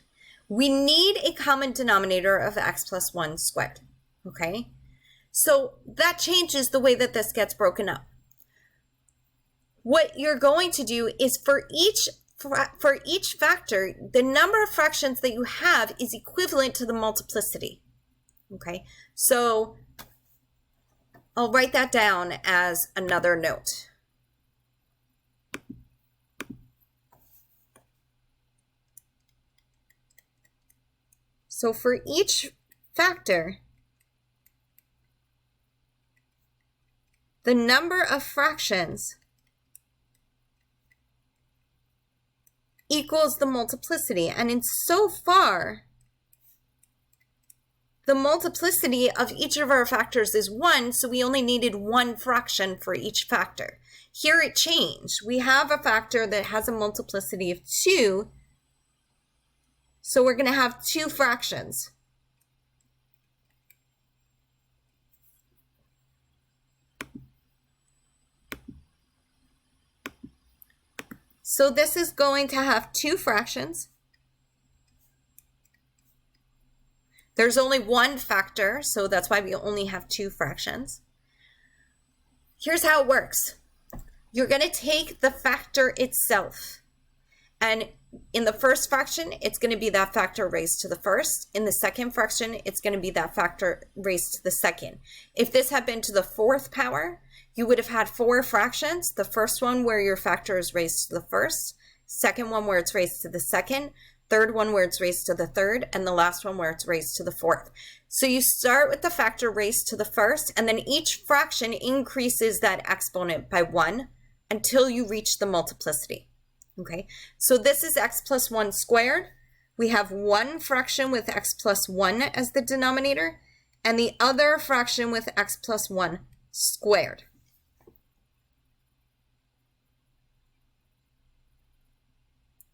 We need a common denominator of x plus 1 squared, okay? So that changes the way that this gets broken up. What you're going to do is for each factor, the number of fractions that you have is equivalent to the multiplicity, okay? So I'll write that down as another note. So for each factor, the number of fractions equals the multiplicity. And in so far, the multiplicity of each of our factors is 1, so we only needed one fraction for each factor. Here it changed. We have a factor that has a multiplicity of 2, so we're going to have two fractions. So this is going to have two fractions. There's only one factor, so that's why we only have two fractions. Here's how it works. You're going to take the factor itself, and in the first fraction, it's going to be that factor raised to the first. In the second fraction, it's going to be that factor raised to the second. If this had been to the fourth power, you would have had four fractions. The first one where your factor is raised to the first, second one where it's raised to the second, third one where it's raised to the third, and the last one where it's raised to the fourth. So you start with the factor raised to the first, and then each fraction increases that exponent by 1 until you reach the multiplicity. Okay, so this is x plus 1 squared. We have one fraction with x plus 1 as the denominator, and the other fraction with x plus 1 squared.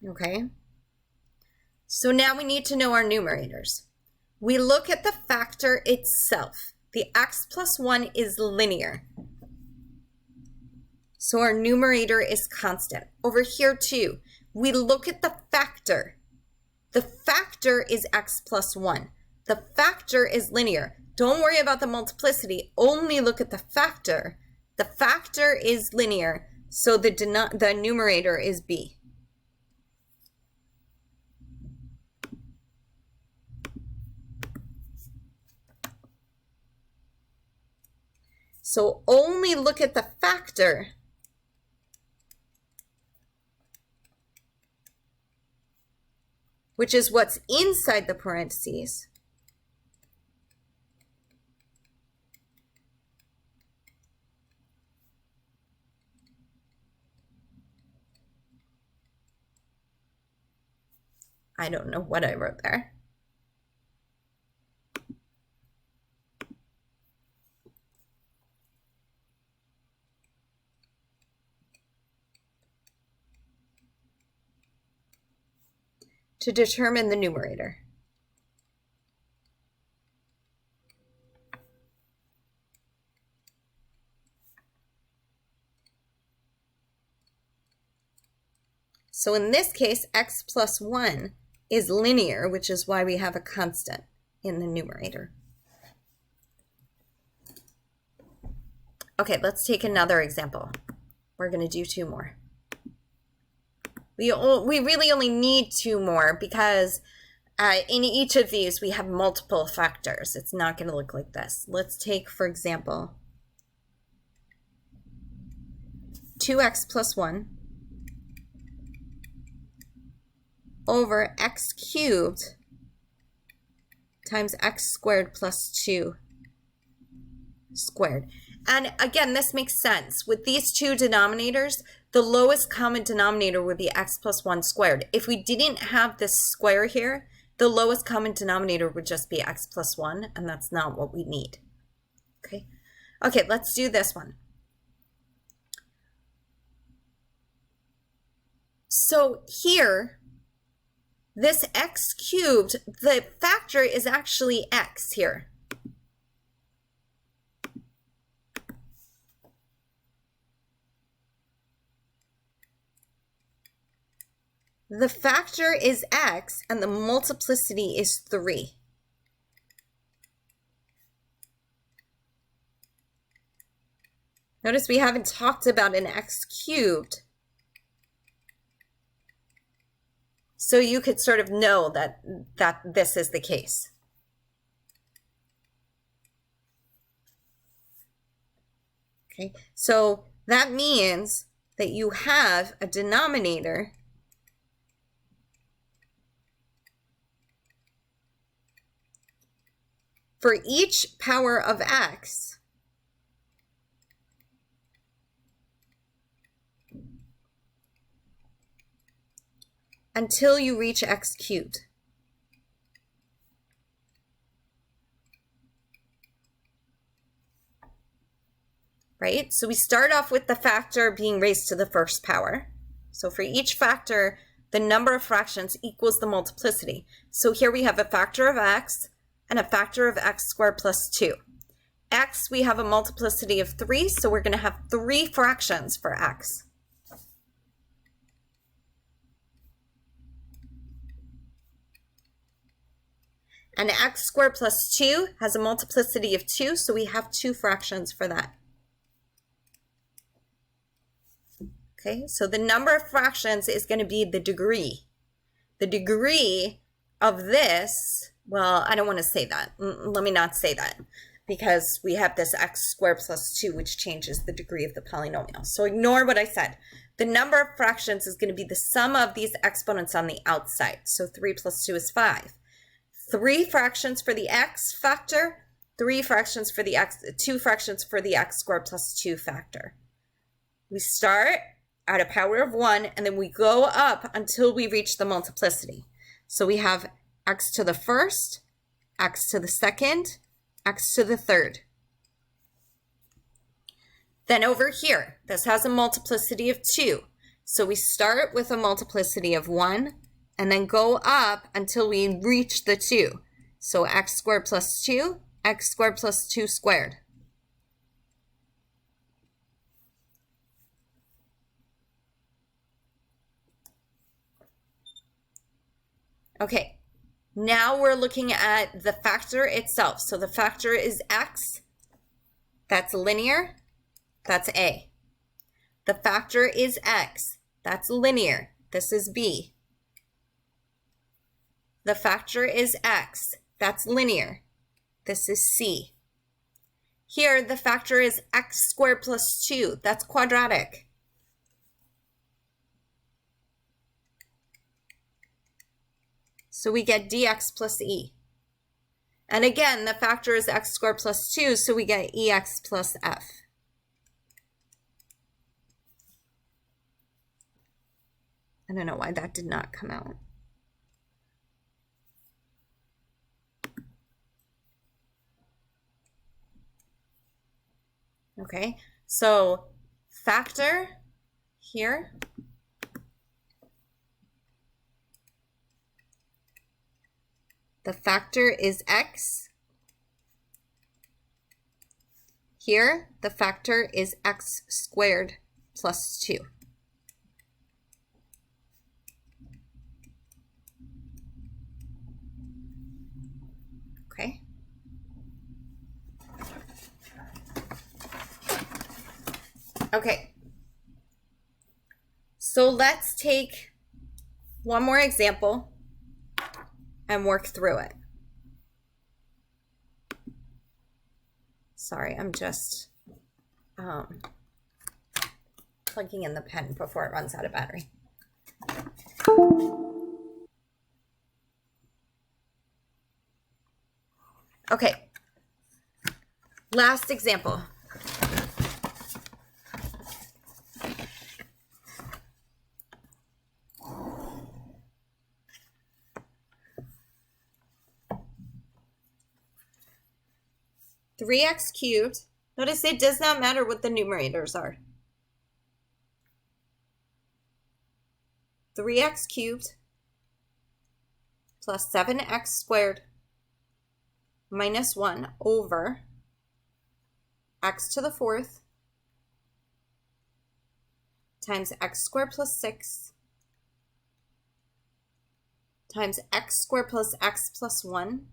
Okay, so now we need to know our numerators. We look at the factor itself. The x plus 1 is linear, so our numerator is constant. Over here too, we look at the factor. The factor is x plus 1. The factor is linear. Don't worry about the multiplicity, only look at the factor. The factor is linear, so the numerator is b. So only look at the factor. Which is what's inside the parentheses. I don't know what I wrote there. To determine the numerator. So in this case, x plus 1 is linear, which is why we have a constant in the numerator. Okay, let's take another example. We're going to do two more. We really only need two more because in each of these we have multiple factors. It's not going to look like this. Let's take, for example, 2x plus 1 over x cubed times x squared plus 2 squared. And again, this makes sense. With these two denominators, the lowest common denominator would be x plus 1 squared. If we didn't have this square here, the lowest common denominator would just be x plus 1, and that's not what we need. Okay, let's do this one. So here, this x cubed, the factor is actually x here. The factor is x, and the multiplicity is 3. Notice we haven't talked about an x cubed. So you could sort of know that this is the case. Okay, so that means that you have a denominator for each power of x until you reach x cubed. Right? So we start off with the factor being raised to the first power. So for each factor, the number of fractions equals the multiplicity. So here we have a factor of x and a factor of x squared plus 2. X, we have a multiplicity of 3, so we're going to have 3 fractions for x. And x squared plus 2 has a multiplicity of 2, so we have 2 fractions for that. Okay, so the number of fractions is going to be the degree. The degree of this, well, I don't want to say that. Let me not say that, because we have this x squared plus 2, which changes the degree of the polynomial. So ignore what I said. The number of fractions is going to be the sum of these exponents on the outside. So 3 plus 2 is 5. 3 fractions for the x factor, 3 fractions for the x, 2 fractions for the x squared plus 2 factor. We start at a power of 1, and then we go up until we reach the multiplicity. So we have x to the first, x to the second, x to the third. Then over here, this has a multiplicity of 2. So we start with a multiplicity of 1, and then go up until we reach the 2. So x squared plus 2, x squared plus 2 squared. Okay, now we're looking at the factor itself. So the factor is x, that's linear, that's A. The factor is x, that's linear, this is B. The factor is x, that's linear, this is C. Here, the factor is x squared plus 2, that's quadratic. So we get dx plus e. And again, the factor is x squared plus 2, so we get ex plus f. I don't know why that did not come out. Okay, so factor here. The factor is x. Here, the factor is x squared plus 2. Okay. Okay. So let's take one more example and work through it. Sorry, I'm just plugging in the pen before it runs out of battery. Okay, last example. Three x cubed. Notice it does not matter what the numerators are. 3x cubed plus 7x squared minus 1 over x to the 4th times x squared plus 6 times x squared plus x plus 1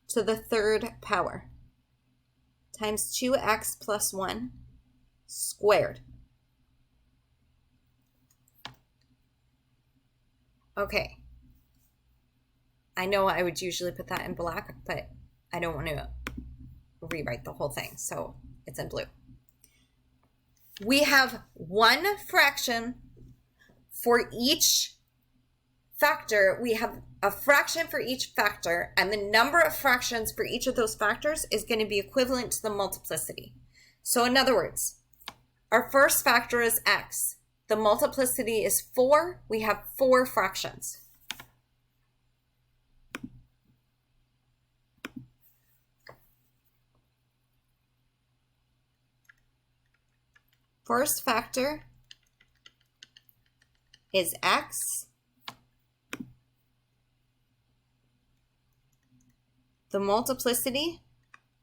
to the 3rd power times 2x plus 1 squared. Okay. I know I would usually put that in black, but I don't want to rewrite the whole thing, so it's in blue. We have one fraction for each factor. We have a fraction for each factor, and the number of fractions for each of those factors is going to be equivalent to the multiplicity. So in other words, our first factor is x. The multiplicity is 4. We have 4 fractions. First factor is x. The multiplicity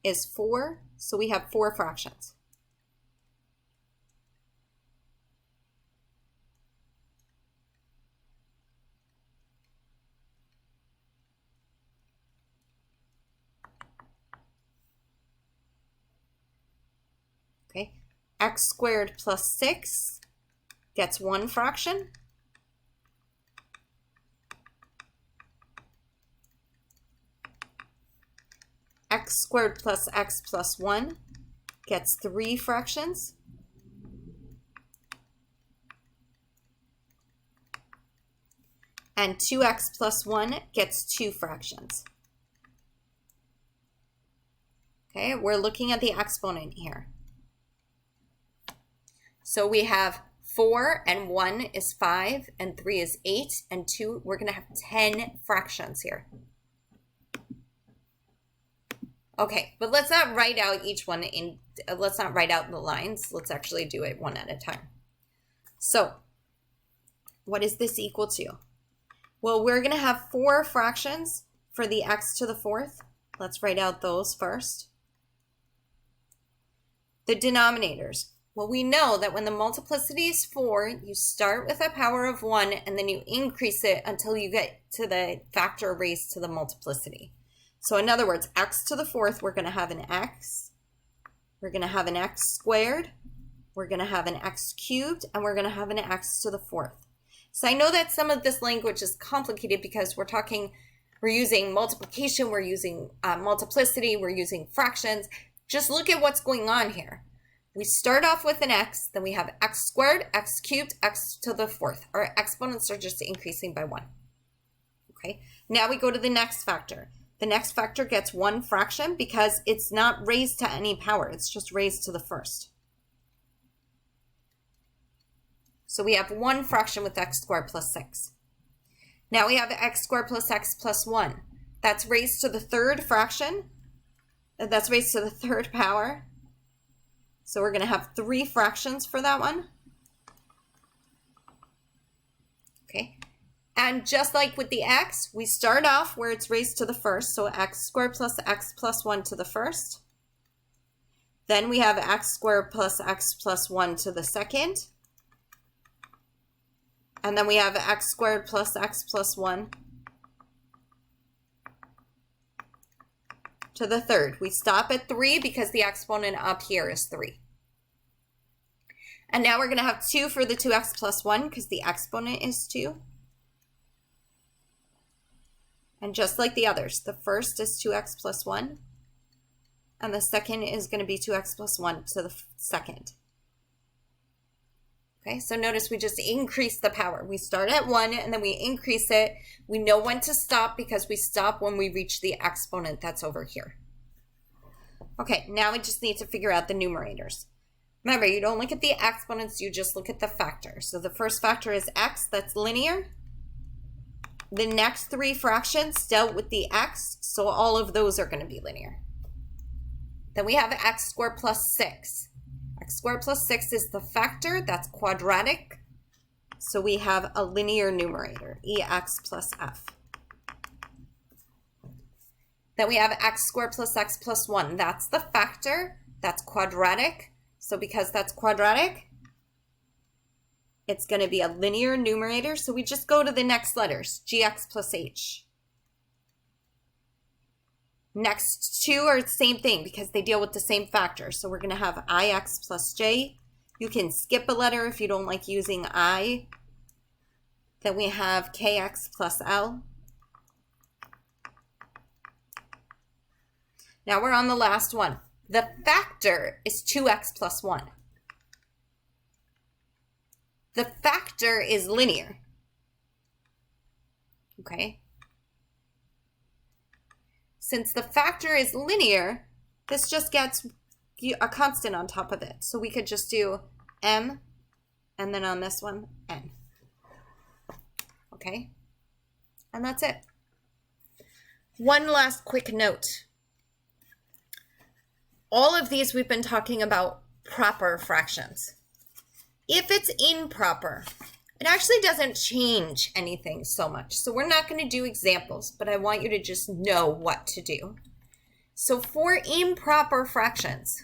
is 4, so we have 4 fractions. Okay, x squared plus 6 gets 1 fraction. X squared plus x plus 1 gets 3 fractions. And 2x plus 1 gets 2 fractions. Okay, we're looking at the exponent here. So we have 4 and 1 is 5 and 3 is 8 and 2, we're going to have 10 fractions here. Okay, but let's not write out each one in, let's not write out the lines. Let's actually do it one at a time. So what is this equal to? Well, we're going to have 4 fractions for the x to the 4th. Let's write out those first. The denominators. Well, we know that when the multiplicity is 4, you start with a power of 1 and then you increase it until you get to the factor raised to the multiplicity. So in other words, x to the 4th, we're going to have an x, we're going to have an x squared, we're going to have an x cubed, and we're going to have an x to the 4th. So I know that some of this language is complicated because we're using multiplication, we're using multiplicity, we're using fractions. Just look at what's going on here. We start off with an x, then we have x squared, x cubed, x to the 4th. Our exponents are just increasing by 1. Okay, now we go to the next factor. The next factor gets 1 fraction because it's not raised to any power. It's just raised to the 1st. So we have 1 fraction with x squared plus 6. Now we have x squared plus x plus 1. That's raised to the 3rd fraction. That's raised to the 3rd power. So we're going to have 3 fractions for that one. Okay. And just like with the x, we start off where it's raised to the 1st. So x squared plus x plus 1 to the 1st. Then we have x squared plus x plus 1 to the 2nd. And then we have x squared plus x plus 1 to the 3rd. We stop at 3 because the exponent up here is 3. And now we're going to have 2 for the 2x plus 1 because the exponent is 2. And just like the others, the first is 2x plus 1. And the second is going to be 2x plus 1 to the 2nd. Okay, so notice we just increase the power. We start at 1 and then we increase it. We know when to stop because we stop when we reach the exponent that's over here. Okay, now we just need to figure out the numerators. Remember, you don't look at the exponents, you just look at the factors. So the first factor is x, that's linear. The next 3 fractions dealt with the x, so all of those are going to be linear. Then we have x squared plus 6. X squared plus 6 is the factor. That's quadratic. So we have a linear numerator, EX plus F. Then we have x squared plus x plus 1. That's the factor. That's quadratic. So because that's quadratic, it's going to be a linear numerator. So we just go to the next letters, gx plus h. Next two are the same thing because they deal with the same factor. So we're going to have ix plus j. You can skip a letter if you don't like using I. Then we have kx plus l. Now we're on the last one. The factor is 2x plus 1. The factor is linear. Okay? Since the factor is linear, this just gets a constant on top of it. So we could just do m, and then on this one, n. Okay? And that's it. One last quick note. All of these we've been talking about proper fractions. If it's improper, it actually doesn't change anything so much. So we're not going to do examples, but I want you to just know what to do. So for improper fractions,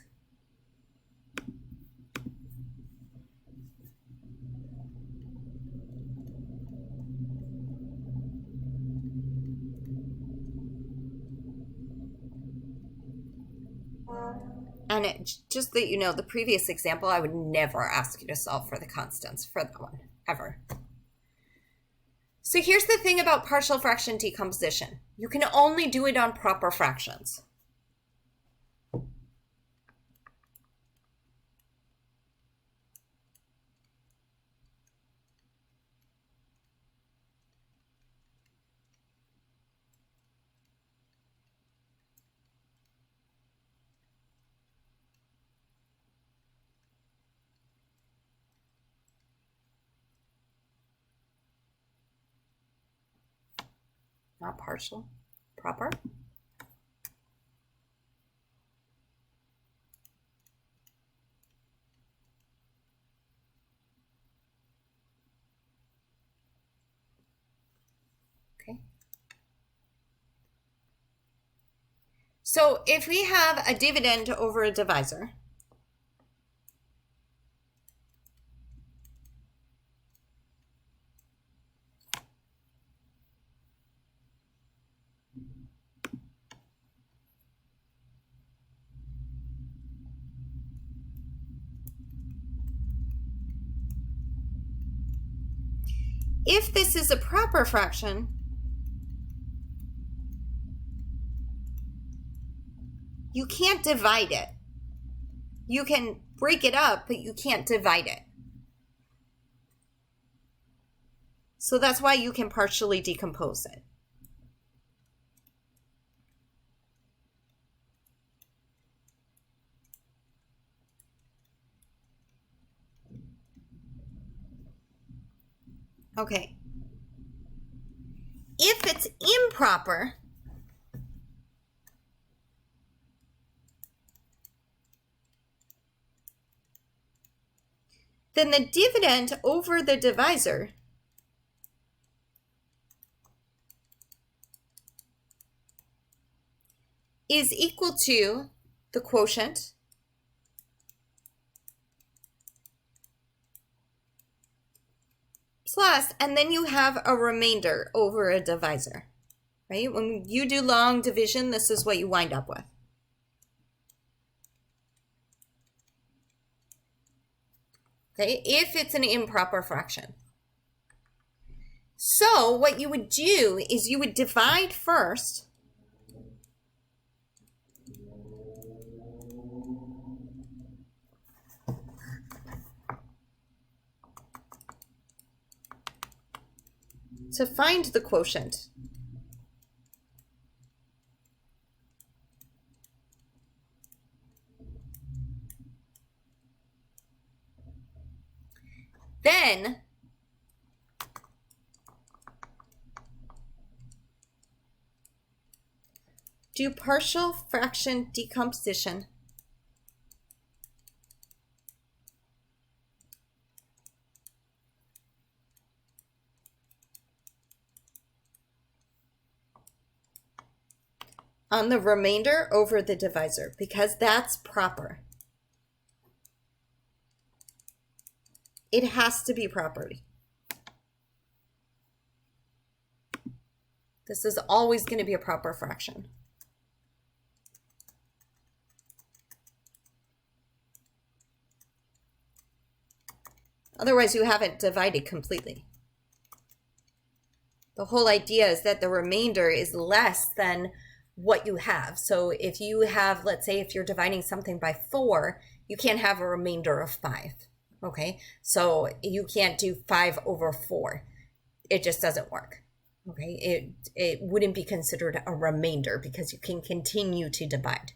and just that you know, the previous example, I would never ask you to solve for the constants for that one, ever. So here's the thing about partial fraction decomposition. You can only do it on proper fractions. Not partial, proper. Okay. So if we have a dividend over a divisor, if this is a proper fraction, you can't divide it. You can break it up, but you can't divide it. So that's why you can partially decompose it. Okay. If it's improper, then the dividend over the divisor is equal to the quotient plus, and then you have a remainder over a divisor, right? When you do long division, this is what you wind up with. Okay, if it's an improper fraction. So what you would do is you would divide first to find the quotient. Then do partial fraction decomposition on the remainder over the divisor because that's proper. It has to be property. This is always going to be a proper fraction. Otherwise, you haven't divided completely. The whole idea is that the remainder is less than what you have. So if you have, let's say, if you're dividing something by 4, you can't have a remainder of 5. Okay, so you can't do 5 over 4. It just doesn't work. Okay, it wouldn't be considered a remainder because you can continue to divide.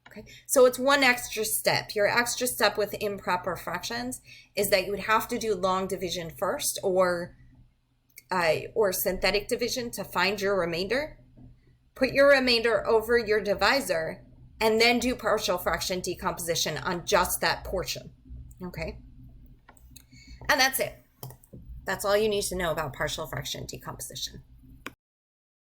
Okay, so it's one extra step. Your extra step with improper fractions is that you would have to do long division first or synthetic division to find your remainder. Put your remainder over your divisor and then do partial fraction decomposition on just that portion. Okay, and that's it. That's all you need to know about partial fraction decomposition.